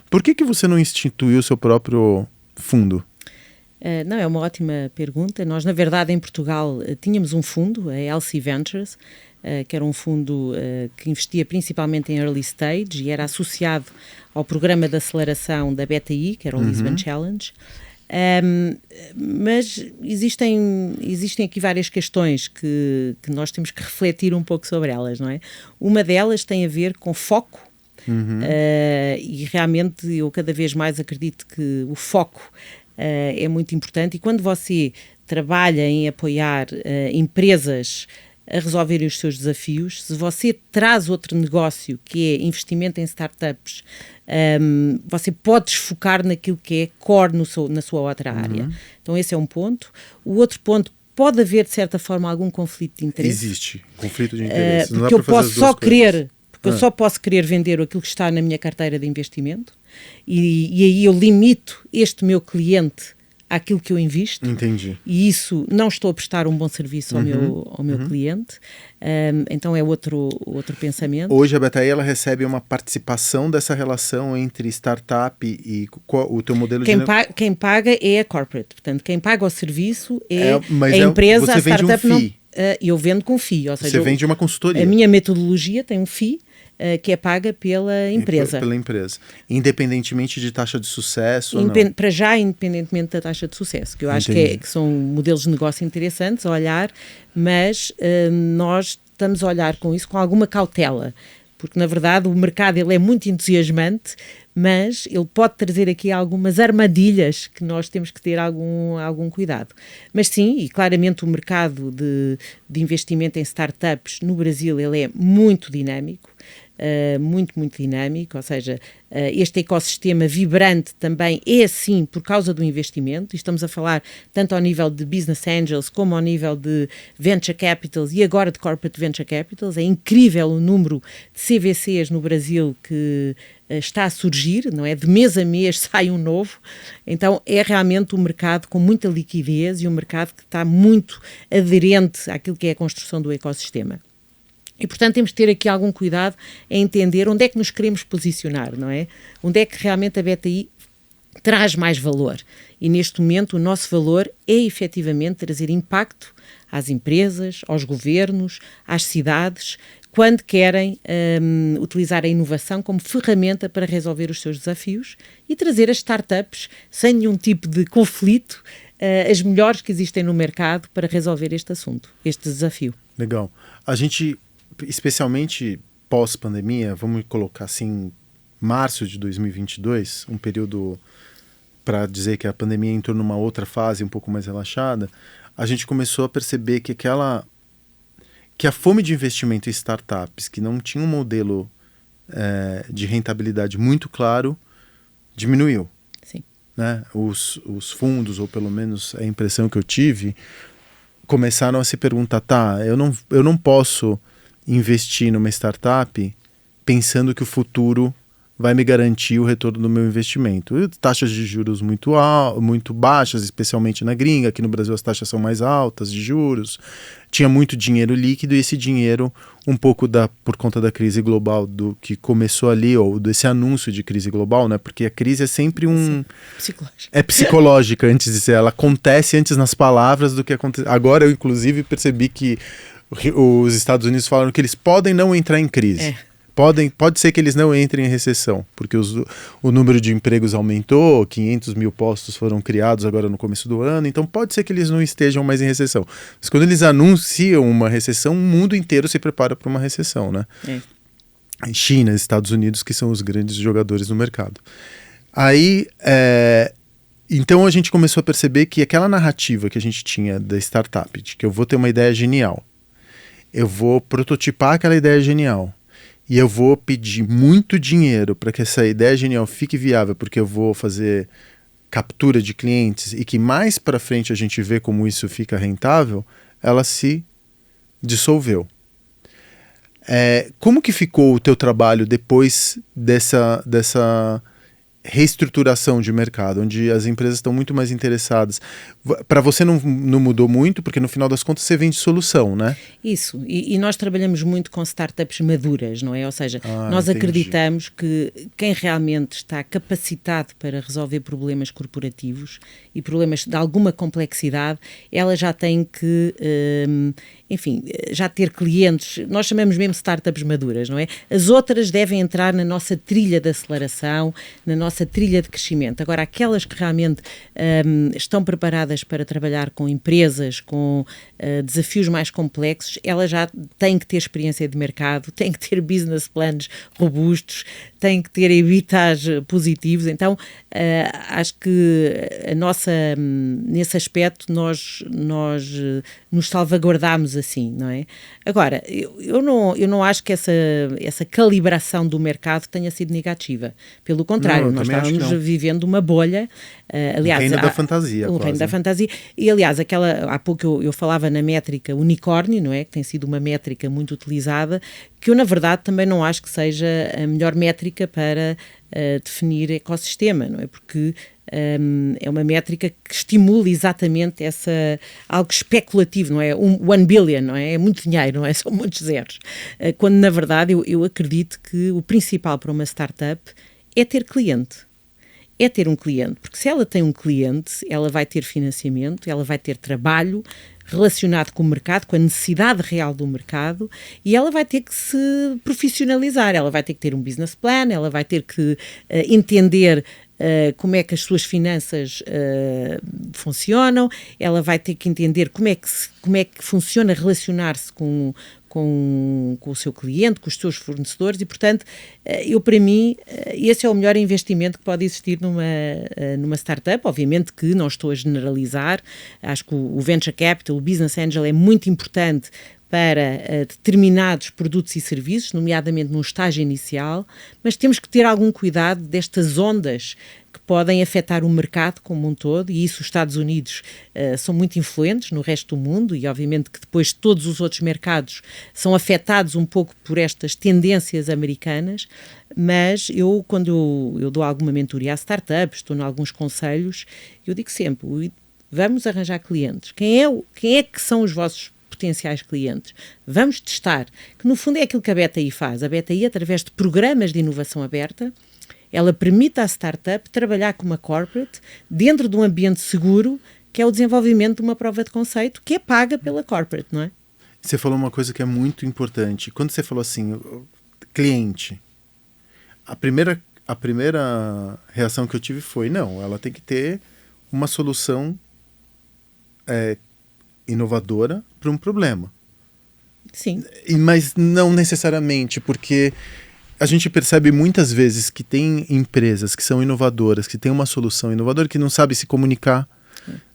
por que você não instituiu o seu próprio fundo? Não, é uma ótima pergunta. Nós, na verdade, em Portugal, tínhamos um fundo, a LC Ventures, que era um fundo que investia principalmente em early stage e era associado ao programa de aceleração da BTI, que era o Lisbon Challenge. Mas existem aqui várias questões que nós temos que refletir um pouco sobre elas, não é? Uma delas tem a ver com foco. E realmente eu cada vez mais acredito que o foco é muito importante, e quando você trabalha em apoiar empresas a resolverem os seus desafios, se você traz outro negócio que é investimento em startups, você pode desfocar naquilo que é core na sua outra área. Então esse é um ponto. O outro ponto, pode haver de certa forma algum conflito de interesse. Existe conflito de interesse. Porque eu posso só querer... Porque eu só posso querer vender aquilo que está na minha carteira de investimento e aí eu limito este meu cliente àquilo que eu invisto. Entendi. E isso não estou a prestar um bom serviço ao meu cliente. Então é outro pensamento. Hoje a BTI ela recebe uma participação dessa relação entre startup e o teu modelo de negócio. Quem paga é a corporate. Portanto, quem paga o serviço é a empresa, você a startup vende um fee. Eu vendo com FII, ou seja, você vende uma consultoria. A minha metodologia tem um FII que é paga pela empresa. Pela empresa. Independentemente de taxa de sucesso ou não? Para já, independentemente da taxa de sucesso, que eu acho que são modelos de negócio interessantes a olhar, mas nós estamos a olhar com isso com alguma cautela, porque na verdade o mercado ele é muito entusiasmante, mas ele pode trazer aqui algumas armadilhas que nós temos que ter algum cuidado. Mas sim, e claramente o mercado de investimento em startups no Brasil ele é muito dinâmico, muito dinâmico, ou seja, este ecossistema vibrante também é assim por causa do investimento, e estamos a falar tanto ao nível de business angels como ao nível de venture capitals e agora de corporate venture capitals. É incrível o número de CVCs no Brasil que está a surgir, não é? De mês a mês sai um novo, então é realmente um mercado com muita liquidez e um mercado que está muito aderente àquilo que é a construção do ecossistema. E, portanto, temos que ter aqui algum cuidado em entender onde é que nos queremos posicionar, não é? Onde é que realmente a BTI traz mais valor. E, neste momento, o nosso valor é, efetivamente, trazer impacto às empresas, aos governos, às cidades, quando querem utilizar a inovação como ferramenta para resolver os seus desafios e trazer as startups, sem nenhum tipo de conflito, as melhores que existem no mercado para resolver este assunto, este desafio. Legal. A gente, especialmente pós-pandemia, vamos colocar assim, março de 2022, um período para dizer que a pandemia entrou numa outra fase um pouco mais relaxada, a gente começou a perceber que a fome de investimento em startups, que não tinha um modelo de rentabilidade muito claro, diminuiu. Sim. Né? Os fundos, ou pelo menos a impressão que eu tive, começaram a se perguntar, eu não posso investir numa startup pensando que o futuro vai me garantir o retorno do meu investimento. Taxas de juros muito baixas, especialmente na gringa. Aqui no Brasil as taxas são mais altas de juros. Tinha muito dinheiro líquido e esse dinheiro, um pouco por conta da crise global que começou ali, ou desse anúncio de crise global, né? Porque a crise é sempre é psicológica antes de ser. Ela acontece antes nas palavras do que acontece. Agora eu, inclusive, percebi que os Estados Unidos falaram que eles podem não entrar em crise. Pode ser que eles não entrem em recessão, porque o número de empregos aumentou, 500 mil postos foram criados agora no começo do ano, então pode ser que eles não estejam mais em recessão. Mas quando eles anunciam uma recessão, o mundo inteiro se prepara para uma recessão, né? China, Estados Unidos, que são os grandes jogadores no mercado. Aí, então a gente começou a perceber que aquela narrativa que a gente tinha da startup, de que eu vou ter uma ideia genial, eu vou prototipar aquela ideia genial, e eu vou pedir muito dinheiro para que essa ideia genial fique viável, porque eu vou fazer captura de clientes e que mais para frente a gente vê como isso fica rentável, ela se dissolveu. Como que ficou o teu trabalho depois dessa reestruturação de mercado, onde as empresas estão muito mais interessadas? Para você não mudou muito, porque no final das contas você vende solução, né? Isso, e nós trabalhamos muito com startups maduras, não é? Ou seja, nós acreditamos que quem realmente está capacitado para resolver problemas corporativos e problemas de alguma complexidade, ela já tem que, já ter clientes, nós chamamos mesmo startups maduras, não é? As outras devem entrar na nossa trilha de aceleração, na nossa trilha de crescimento. Agora, aquelas que realmente estão preparadas para trabalhar com empresas, com desafios mais complexos, elas já têm que ter experiência de mercado, têm que ter business plans robustos, têm que ter EBITDAs positivos. Então, acho que nesse aspecto nós nos salvaguardamos assim, não é? Agora, eu não acho que essa calibração do mercado tenha sido negativa. Pelo contrário, nós estávamos vivendo uma bolha. Aliás, reino da fantasia. O reino da fantasia. E, aliás, há pouco eu falava na métrica unicórnio, não é? Que tem sido uma métrica muito utilizada, que eu, na verdade, também não acho que seja a melhor métrica para definir ecossistema, não é? Porque é uma métrica que estimula exatamente algo especulativo, não é? 1 billion, não é? É muito dinheiro, não é? São muitos zeros. Quando, na verdade, eu acredito que o principal para uma startup é ter cliente. É ter um cliente, porque se ela tem um cliente, ela vai ter financiamento, ela vai ter trabalho relacionado com o mercado, com a necessidade real do mercado, e ela vai ter que se profissionalizar, ela vai ter que ter um business plan, ela vai ter que entender como é que as suas finanças funcionam, ela vai ter que entender como é que funciona relacionar-se com o seu cliente, com os seus fornecedores, e, portanto, para mim, esse é o melhor investimento que pode existir numa startup. Obviamente que não estou a generalizar, acho que o Venture Capital, o Business Angel é muito importante para determinados produtos e serviços, nomeadamente num estágio inicial, mas temos que ter algum cuidado destas ondas que podem afetar o mercado como um todo, e isso os Estados Unidos são muito influentes no resto do mundo, e obviamente que depois todos os outros mercados são afetados um pouco por estas tendências americanas, mas quando eu dou alguma mentoria a startups, estou em alguns conselhos, eu digo sempre, vamos arranjar clientes. Quem é que são os vossos potenciais clientes. Vamos testar, que no fundo é aquilo que a BTI faz. A BTI, através de programas de inovação aberta, ela permite à startup trabalhar com uma corporate dentro de um ambiente seguro, que é o desenvolvimento de uma prova de conceito, que é paga pela corporate, não é? Você falou uma coisa que é muito importante. Quando você falou assim, cliente, a primeira reação que eu tive foi, não, ela tem que ter uma solução inovadora para um problema. Sim. Mas não necessariamente, porque a gente percebe muitas vezes que tem empresas que são inovadoras, que têm uma solução inovadora, que não sabe se comunicar,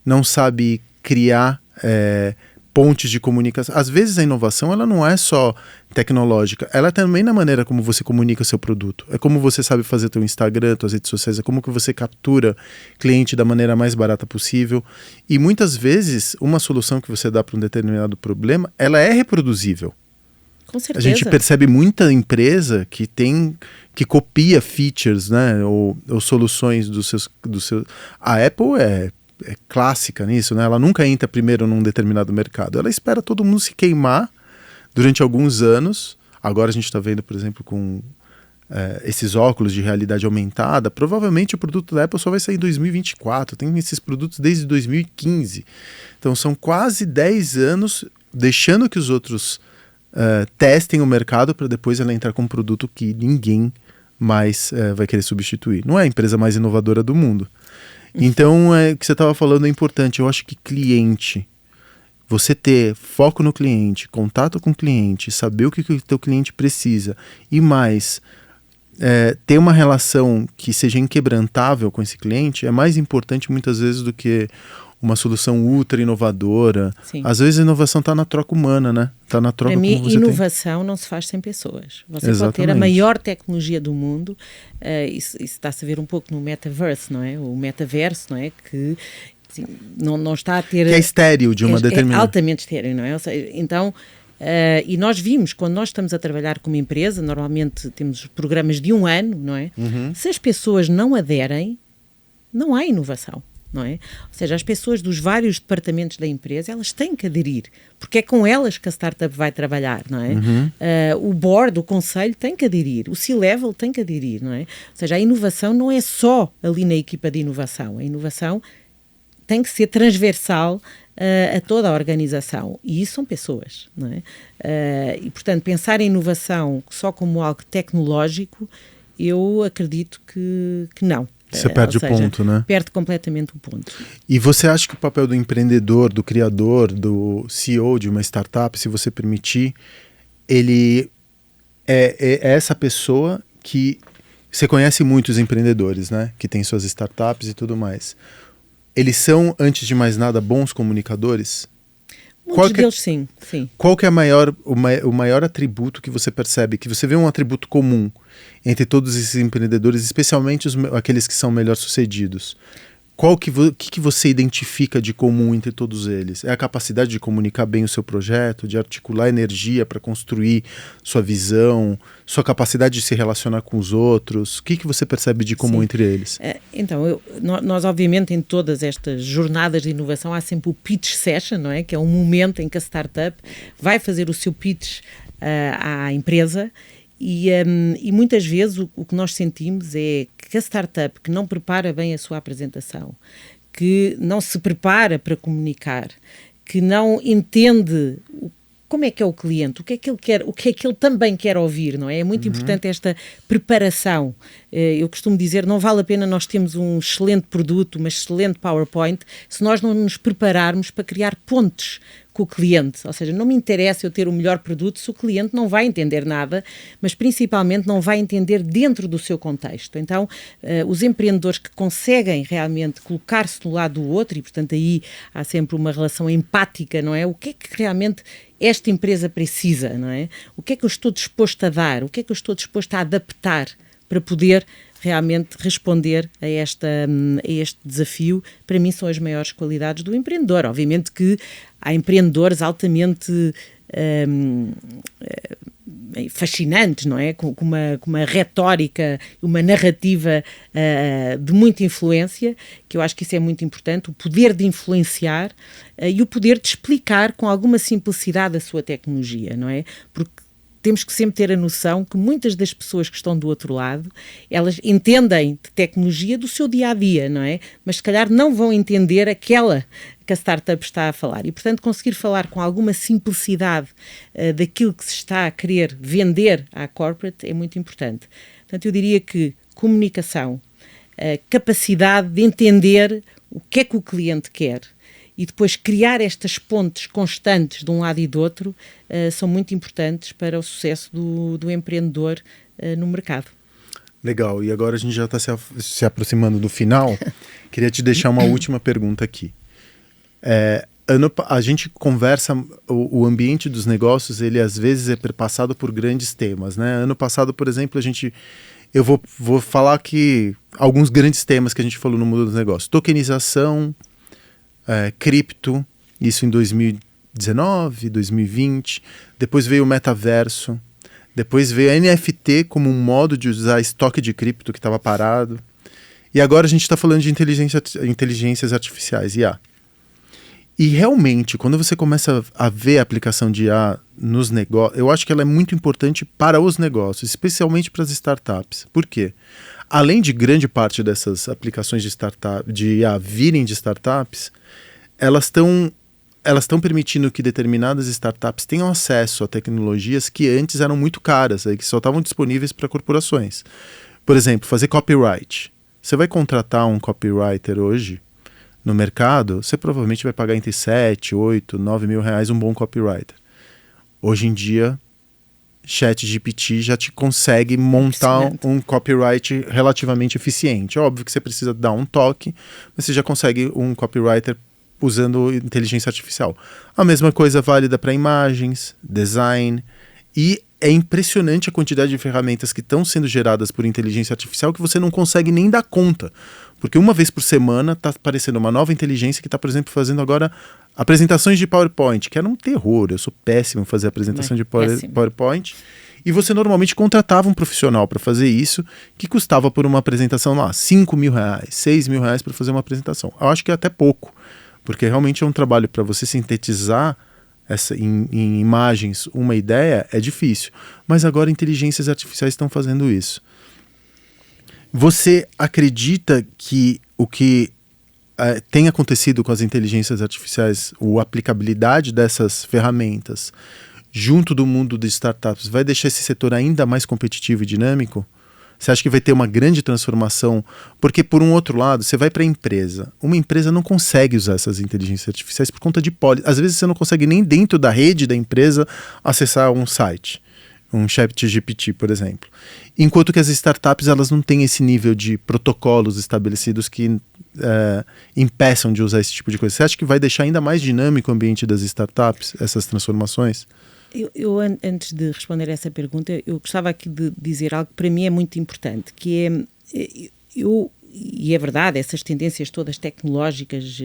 não sabe criar pontes de comunicação. Às vezes a inovação ela não é só tecnológica, ela é também na maneira como você comunica o seu produto. É como você sabe fazer teu Instagram, tuas redes sociais, é como que você captura cliente da maneira mais barata possível. E muitas vezes uma solução que você dá para um determinado problema, ela é reproduzível. Com certeza. A gente percebe muita empresa que copia features, né, ou soluções dos seus. A Apple é clássica nisso, né? Ela nunca entra primeiro num determinado mercado. Ela espera todo mundo se queimar durante alguns anos. Agora a gente está vendo, por exemplo, com esses óculos de realidade aumentada. Provavelmente o produto da Apple só vai sair em 2024. Tem esses produtos desde 2015. Então são quase 10 anos deixando que os outros testem o mercado para depois ela entrar com um produto que ninguém mais vai querer substituir. Não é a empresa mais inovadora do mundo. Então, o que você estava falando é importante. Eu acho que cliente, você ter foco no cliente, contato com o cliente, saber o que o teu cliente precisa e mais, ter uma relação que seja inquebrantável com esse cliente é mais importante muitas vezes do que uma solução ultra inovadora. Sim. Às vezes a inovação está na troca humana, né? Está na troca Para mim, como você inovação tem. Não se faz sem pessoas. Você Exatamente. pode ter a maior tecnologia do mundo, isso está-se a ver um pouco no metaverse, não é? O metaverso, não é? Que assim, não está a ter... Que é estéril de uma determinada... É altamente estéril, não é? Ou seja, então... e nós vimos, quando nós estamos a trabalhar como empresa, normalmente temos programas de 1 ano, não é? Uhum. Se as pessoas não aderem, não há inovação. Não é? Ou seja, as pessoas dos vários departamentos da empresa, elas têm que aderir, porque é com elas que a startup vai trabalhar, não é? Uhum. O board, o conselho tem que aderir, o C-level tem que aderir, não é? Ou seja, a inovação não é só ali na equipa de inovação, a inovação tem que ser transversal a toda a organização, e isso são pessoas, não é? E, portanto, pensar em inovação só como algo tecnológico, eu acredito que não. Você perde o ponto, né? Perde completamente o ponto. E você acha que o papel do empreendedor, do criador, do CEO de uma startup, se você permitir, ele é essa pessoa que... Você conhece muitos empreendedores, né? Que têm suas startups e tudo mais. Eles são, antes de mais nada, bons comunicadores? Muitos deles, sim. Qual que é o maior atributo que você percebe, que você vê um atributo comum entre todos esses empreendedores, especialmente aqueles que são melhor sucedidos? O que você identifica de comum entre todos eles? É a capacidade de comunicar bem o seu projeto, de articular energia para construir sua visão, sua capacidade de se relacionar com os outros? O que você percebe de comum entre eles? Então, nós obviamente em todas estas jornadas de inovação há sempre o pitch session, não é? Que é um momento em que a startup vai fazer o seu pitch à empresa. E muitas vezes o que nós sentimos é que a startup que não prepara bem a sua apresentação, que não se prepara para comunicar, que não entende como é que é o cliente, o que é que ele quer, o que é que ele também quer ouvir, não é? É muito importante esta preparação. Eu costumo dizer, não vale a pena nós termos um excelente produto, uma excelente PowerPoint, se nós não nos prepararmos para criar pontes com o cliente. Ou seja, não me interessa eu ter o melhor produto se o cliente não vai entender nada, mas principalmente não vai entender dentro do seu contexto. Então, os empreendedores que conseguem realmente colocar-se do lado do outro, e portanto aí há sempre uma relação empática, não é? O que é que realmente esta empresa precisa, não é? O que é que eu estou disposto a dar? O que é que eu estou disposto a adaptar para poder realmente responder a este desafio? Para mim são as maiores qualidades do empreendedor. Obviamente que há empreendedores altamente fascinantes, não é? Com uma retórica, uma narrativa de muita influência, que eu acho que isso é muito importante, o poder de influenciar e o poder de explicar com alguma simplicidade a sua tecnologia, não é? Porque temos que sempre ter a noção que muitas das pessoas que estão do outro lado, elas entendem de tecnologia do seu dia-a-dia, não é? Mas se calhar não vão entender aquela que a startup está a falar. E, portanto, conseguir falar com alguma simplicidade daquilo que se está a querer vender à corporate é muito importante. Portanto, eu diria que comunicação, capacidade de entender o que é que o cliente quer, e depois criar estas pontes constantes de um lado e do outro são muito importantes para o sucesso do empreendedor no mercado. Legal, e agora a gente já está se aproximando do final. Queria te deixar uma última pergunta aqui. A gente conversa, o ambiente dos negócios, ele às vezes é perpassado por grandes temas, né? Ano passado, por exemplo, eu vou falar aqui alguns grandes temas que a gente falou no mundo dos negócios. Tokenização, cripto, isso em 2019, 2020, depois veio o metaverso, depois veio a NFT como um modo de usar estoque de cripto que estava parado, e agora a gente está falando de inteligências artificiais, IA. E realmente, quando você começa a ver a aplicação de IA nos negócios, eu acho que ela é muito importante para os negócios, especialmente para as startups. Por quê? Além de grande parte dessas aplicações de IA virem de startups, elas estão permitindo que determinadas startups tenham acesso a tecnologias que antes eram muito caras, que só estavam disponíveis para corporações. Por exemplo, fazer copyright. Você vai contratar um copywriter hoje no mercado, você provavelmente vai pagar entre 7, 8, 9 mil reais um bom copywriter. Hoje em dia, ChatGPT já te consegue montar um copyright relativamente eficiente. Óbvio que você precisa dar um toque, mas você já consegue um copywriter usando inteligência artificial. A mesma coisa é válida para imagens, design, e é impressionante a quantidade de ferramentas que estão sendo geradas por inteligência artificial que você não consegue nem dar conta. Porque uma vez por semana está aparecendo uma nova inteligência que está, por exemplo, fazendo agora apresentações de PowerPoint, que era um terror. Eu sou péssimo em fazer apresentação de PowerPoint. E você normalmente contratava um profissional para fazer isso, que custava por uma apresentação lá 5 mil reais, 6 mil reais para fazer uma apresentação. Eu acho que é até pouco, porque realmente é um trabalho para você sintetizar em imagens uma ideia, é difícil. Mas agora inteligências artificiais estão fazendo isso. Você acredita que o que tem acontecido com as inteligências artificiais, a aplicabilidade dessas ferramentas junto do mundo de startups, vai deixar esse setor ainda mais competitivo e dinâmico? Você acha que vai ter uma grande transformação? Porque, por um outro lado, você vai para a empresa. Uma empresa não consegue usar essas inteligências artificiais por conta de policy. Às vezes você não consegue nem dentro da rede da empresa acessar um site, um ChatGPT, por exemplo. Enquanto que as startups, elas não têm esse nível de protocolos estabelecidos que impeçam de usar esse tipo de coisa. Você acha que vai deixar ainda mais dinâmico o ambiente das startups, essas transformações? Eu, antes de responder essa pergunta, eu gostava aqui de dizer algo que para mim é muito importante, que e é verdade, essas tendências todas tecnológicas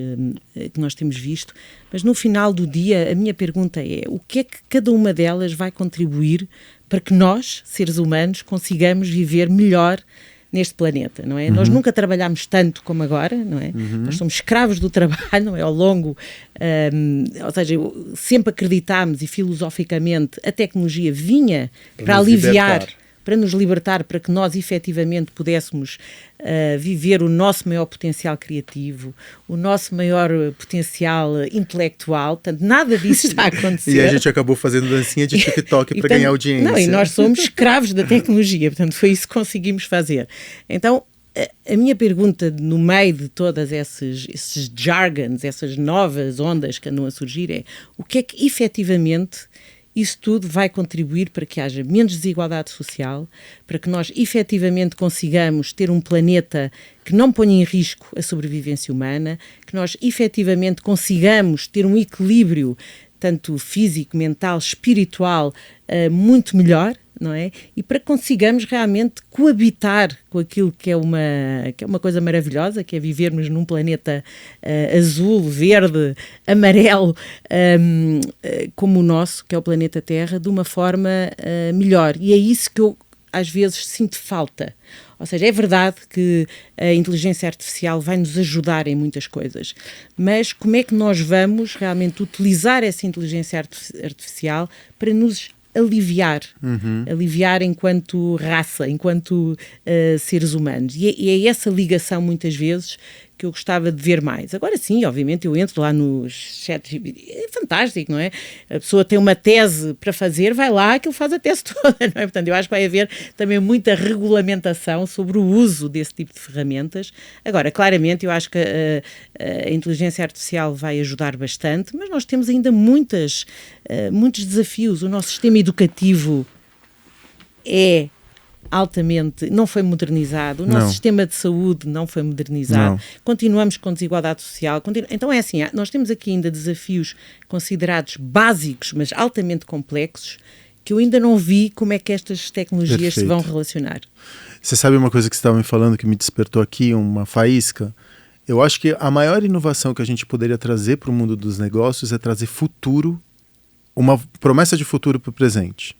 que nós temos visto, mas no final do dia a minha pergunta é: o que é que cada uma delas vai contribuir para que nós, seres humanos, consigamos viver melhor neste planeta, não é? Nós nunca trabalhámos tanto como agora, não é? Nós somos escravos do trabalho, não é? Ao longo, ou seja, sempre acreditámos e filosoficamente a tecnologia vinha para aliviar, para nos libertar, para que nós efetivamente pudéssemos viver o nosso maior potencial criativo, o nosso maior potencial intelectual. Portanto, nada disso está a acontecer. E a gente acabou fazendo dancinha de TikTok para ganhar audiência. Não, e nós somos escravos da tecnologia, portanto foi isso que conseguimos fazer. Então, a minha pergunta, no meio de todas esses jargons, essas novas ondas que andam a surgir, é: o que é que efetivamente isso tudo vai contribuir para que haja menos desigualdade social, para que nós efetivamente consigamos ter um planeta que não ponha em risco a sobrevivência humana, que nós efetivamente consigamos ter um equilíbrio tanto físico, mental, espiritual, muito melhor não é? E para que consigamos realmente coabitar com aquilo que é uma coisa maravilhosa, que é vivermos num planeta azul, verde, amarelo, como o nosso, que é o planeta Terra, de uma forma melhor. E é isso que eu às vezes sinto falta. Ou seja, é verdade que a inteligência artificial vai nos ajudar em muitas coisas, mas como é que nós vamos realmente utilizar essa inteligência artificial para nos aliviar enquanto raça, enquanto seres humanos. E é essa ligação, muitas vezes, que eu gostava de ver mais. Agora sim, obviamente, eu entro lá nos chats, é fantástico, não é? A pessoa tem uma tese para fazer, vai lá, aquilo faz a tese toda, não é? Portanto, eu acho que vai haver também muita regulamentação sobre o uso desse tipo de ferramentas. Agora, claramente, eu acho que a inteligência artificial vai ajudar bastante, mas nós temos ainda muitos desafios. O nosso sistema educativo não foi modernizado, o nosso sistema de saúde não foi modernizado, continuamos com desigualdade social, então é assim, nós temos aqui ainda desafios considerados básicos, mas altamente complexos, que eu ainda não vi como é que estas tecnologias se vão relacionar. Você sabe uma coisa que você estava me falando que me despertou aqui, uma faísca? Eu acho que a maior inovação que a gente poderia trazer para o mundo dos negócios é trazer futuro, uma promessa de futuro para o presente.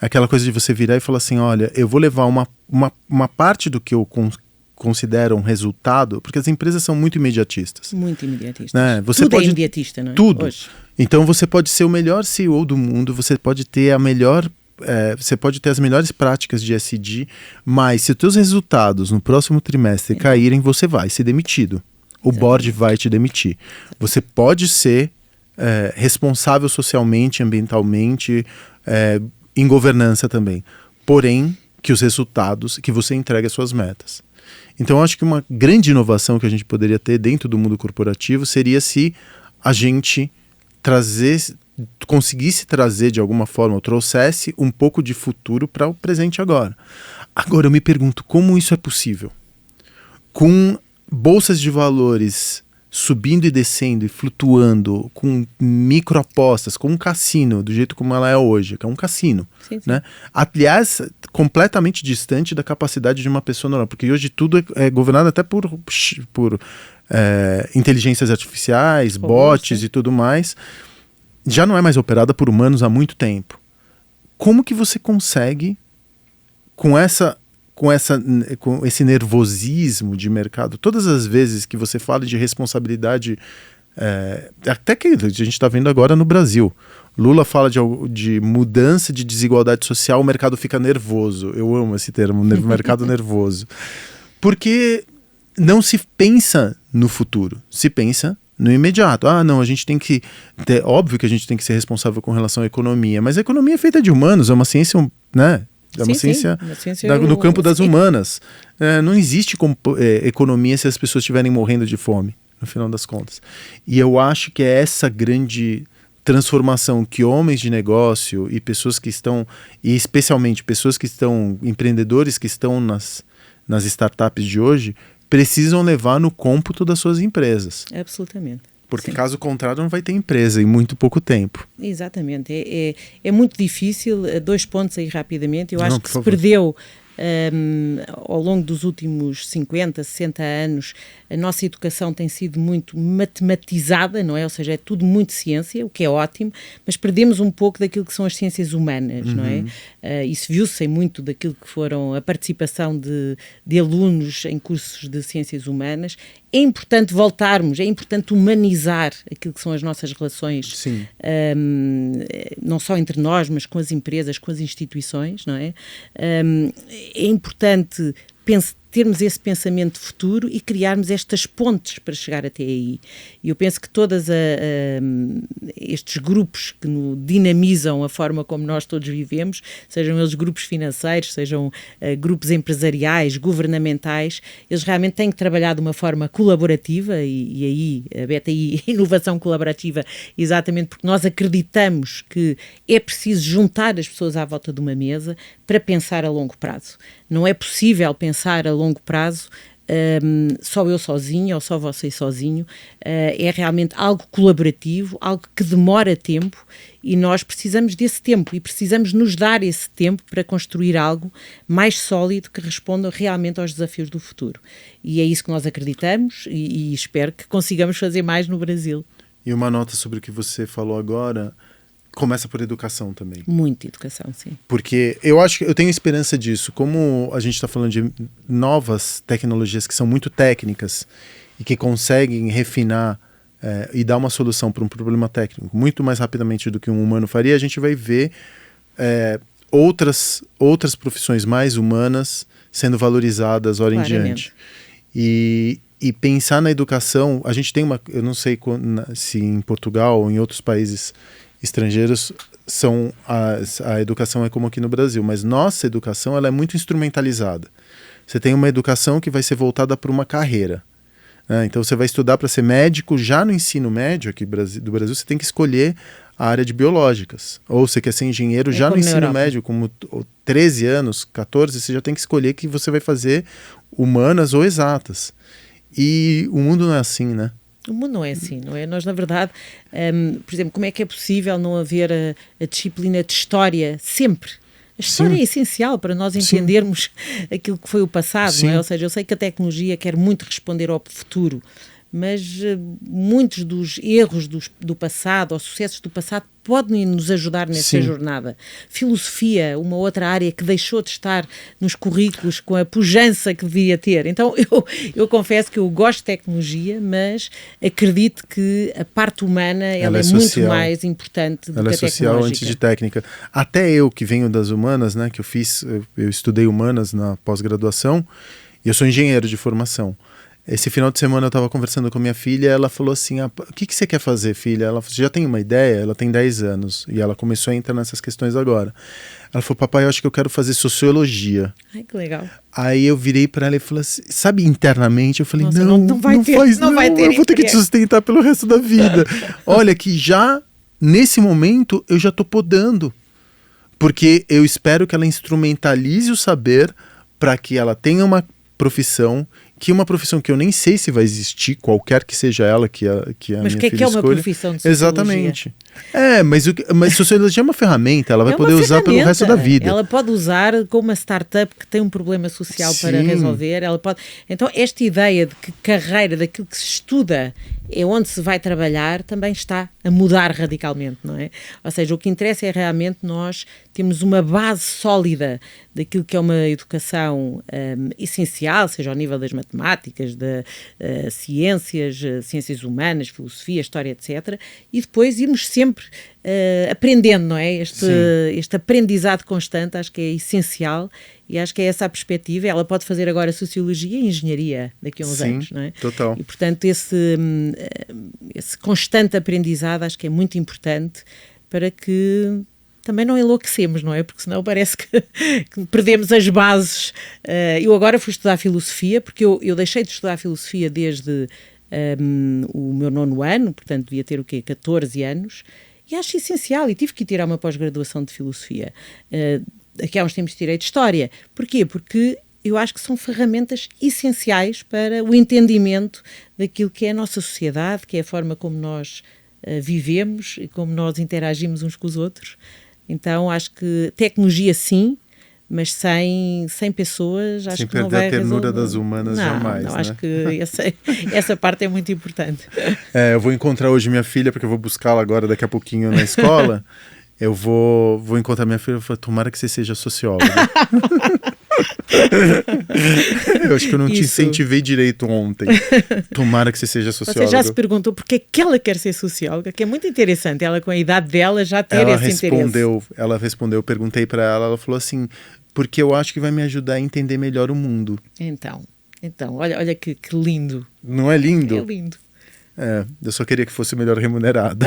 Aquela coisa de você virar e falar assim, olha, eu vou levar uma parte do que eu considero um resultado, porque as empresas são muito imediatistas. Muito imediatistas. Né? Tudo é imediatista, não é? Tudo. Hoje. Então você pode ser o melhor CEO do mundo, você pode ter você pode ter as melhores práticas de ESG, mas se os teus resultados no próximo trimestre caírem, você vai ser demitido. O board vai te demitir. Você pode ser responsável socialmente, ambientalmente, em governança também, porém que os resultados, que você entregue as suas metas. Então eu acho que uma grande inovação que a gente poderia ter dentro do mundo corporativo seria se a gente conseguisse trazer de alguma forma, ou trouxesse um pouco de futuro para o presente agora. Agora eu me pergunto, como isso é possível? Com bolsas de valores subindo e descendo e flutuando, com microapostas, com um cassino, do jeito como ela é hoje, que é um cassino. Sim, sim. Né? Aliás, completamente distante da capacidade de uma pessoa normal, porque hoje tudo é governado até por inteligências artificiais, bots e tudo mais. Já não é mais operada por humanos há muito tempo. Como que você consegue, com esse nervosismo de mercado, todas as vezes que você fala de responsabilidade, até que a gente está vendo agora no Brasil, Lula fala de mudança de desigualdade social, o mercado fica nervoso. Eu amo esse termo, mercado nervoso. Porque não se pensa no futuro, se pensa no imediato. Não, a gente tem que óbvio que a gente tem que ser responsável com relação à economia, mas a economia é feita de humanos, é uma ciência, né? É uma ciência no campo das humanas. Não existe economia se as pessoas estiverem morrendo de fome, no final das contas. E eu acho que é essa grande transformação que homens de negócio e pessoas que estão, e especialmente pessoas que estão, empreendedores que estão nas startups de hoje, precisam levar no cômputo das suas empresas. Absolutamente. Porque caso contrário não vai ter empresa em muito pouco tempo. Exatamente. É muito difícil. 2 pontos aí rapidamente. Eu acho que se perdeu ao longo dos últimos 50, 60 anos, a nossa educação tem sido muito matematizada, não é? Ou seja, é tudo muito ciência, o que é ótimo, mas perdemos um pouco daquilo que são as ciências humanas, não é? Isso viu-se em muito daquilo que foram a participação de alunos em cursos de ciências humanas. É importante voltarmos, é importante humanizar aquilo que são as nossas relações, não só entre nós, mas com as empresas, com as instituições, não é? É importante termos esse pensamento de futuro e criarmos estas pontes para chegar até aí. E eu penso que todos estes grupos que dinamizam a forma como nós todos vivemos, sejam eles grupos financeiros, sejam grupos empresariais, governamentais, eles realmente têm que trabalhar de uma forma colaborativa e aí a BTI, inovação colaborativa, exatamente porque nós acreditamos que é preciso juntar as pessoas à volta de uma mesa para pensar a longo prazo. Não é possível pensar a longo prazo só eu sozinho ou só você sozinho, é realmente algo colaborativo, algo que demora tempo e nós precisamos desse tempo e precisamos nos dar esse tempo para construir algo mais sólido que responda realmente aos desafios do futuro. E é isso que nós acreditamos e espero que consigamos fazer mais no Brasil. E uma nota sobre o que você falou agora, começa por educação também. Muita educação, sim. Porque eu acho que eu tenho esperança disso. Como a gente está falando de novas tecnologias que são muito técnicas e que conseguem refinar e dar uma solução para um problema técnico muito mais rapidamente do que um humano faria, a gente vai ver outras profissões mais humanas sendo valorizadas hora em diante. E pensar na educação, a gente tem eu não sei se em Portugal ou em outros países estrangeiros a educação é como aqui no Brasil, mas nossa educação ela é muito instrumentalizada. Você tem uma educação que vai ser voltada para uma carreira, né? Então você vai estudar para ser médico, já no ensino médio aqui do Brasil você tem que escolher a área de biológicas, ou você quer ser engenheiro já no ensino médio, como 13 anos, 14, você já tem que escolher que você vai fazer humanas ou exatas. E o mundo não é assim, né? O mundo não é assim, não é? Nós, na verdade, por exemplo, como é que é possível não haver a disciplina de história sempre? A história é essencial para nós entendermos aquilo que foi o passado, não é? Ou seja, eu sei que a tecnologia quer muito responder ao futuro, mas muitos dos erros do passado, ou sucessos do passado, podem nos ajudar nessa jornada. Filosofia, uma outra área que deixou de estar nos currículos com a pujança que devia ter. Então, eu confesso que eu gosto de tecnologia, mas acredito que a parte humana ela é muito mais importante do que a tecnológica. Ela é social antes de técnica. Até eu, que venho das humanas, né, que eu estudei humanas na pós-graduação, e eu sou engenheiro de formação. Esse final de semana eu estava conversando com minha filha, ela falou assim, o que você quer fazer, filha? Ela falou, você já tem uma ideia? Ela tem 10 anos e ela começou a entrar nessas questões agora. Ela falou, papai, eu acho que eu quero fazer sociologia. Ai, que legal. Aí eu virei para ela e falei assim, sabe, internamente, eu falei, não vai ter, eu vou ter que te sustentar pelo resto da vida. Olha que já, nesse momento, eu já estou podando. Porque eu espero que ela instrumentalize o saber para que ela tenha uma profissão, que eu nem sei se vai existir, qualquer que seja ela que a minha filha escolha. Mas o que é uma profissão de sociologia? Exatamente. Mas sociologia é uma ferramenta, ela vai poder usar pelo resto da vida. Ela pode usar como uma startup que tem um problema social para resolver. Ela pode... Então, esta ideia de que carreira, daquilo que se estuda, é onde se vai trabalhar, também está a mudar radicalmente, não é? Ou seja, o que interessa é realmente nós temos uma base sólida daquilo que é uma educação essencial, seja ao nível das matemáticas, das ciências humanas, filosofia, história, etc. E depois irmos sempre aprendendo, não é? Este aprendizado constante acho que é essencial e acho que é essa a perspectiva. Ela pode fazer agora sociologia e engenharia daqui a uns anos, não é? Total. E portanto esse constante aprendizado acho que é muito importante para que também não enlouquecemos, não é? Porque senão parece que perdemos as bases. Eu agora fui estudar filosofia, porque eu deixei de estudar filosofia desde o meu 9º ano, portanto devia ter 14 anos, e acho essencial, e tive que tirar uma pós-graduação de filosofia. Aqui há uns tempos tirei de história. Porquê? Porque eu acho que são ferramentas essenciais para o entendimento daquilo que é a nossa sociedade, que é a forma como nós vivemos e como nós interagimos uns com os outros. Então acho que tecnologia sim, mas sem pessoas acho que não vai resolver. Sem perder a ternura das humanas jamais, não, né? Acho que essa parte é muito importante. Eu vou encontrar hoje minha filha, porque eu vou buscá-la agora daqui a pouquinho na escola. Eu vou encontrar minha filha e falar, tomara que você seja socióloga. Eu acho que eu não te incentivei direito ontem. Tomara que você seja socióloga. Você já se perguntou por que ela quer ser socióloga? Que é muito interessante, ela com a idade dela já ter esse interesse. Ela respondeu, eu perguntei para ela, ela falou assim, porque eu acho que vai me ajudar a entender melhor o mundo. Então olha que lindo. Não é lindo? É lindo. Eu só queria que fosse melhor remunerada.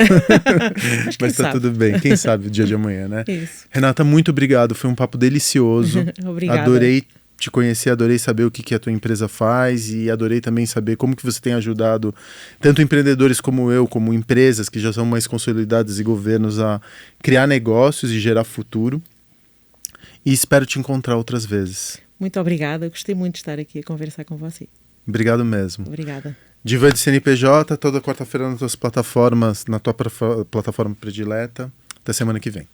Mas tá tudo bem, quem sabe o dia de amanhã, né? Isso. Renata, muito obrigado, foi um papo delicioso. Obrigada. Adorei te conhecer, adorei saber o que a tua empresa faz e adorei também saber como que você tem ajudado tanto empreendedores como eu, como empresas que já são mais consolidadas e governos a criar negócios e gerar futuro. E espero te encontrar outras vezes. Muito obrigada, gostei muito de estar aqui a conversar com você. Obrigado mesmo. Obrigada. Diva de CNPJ, toda quarta-feira nas tuas plataformas, na tua plataforma predileta. Até semana que vem.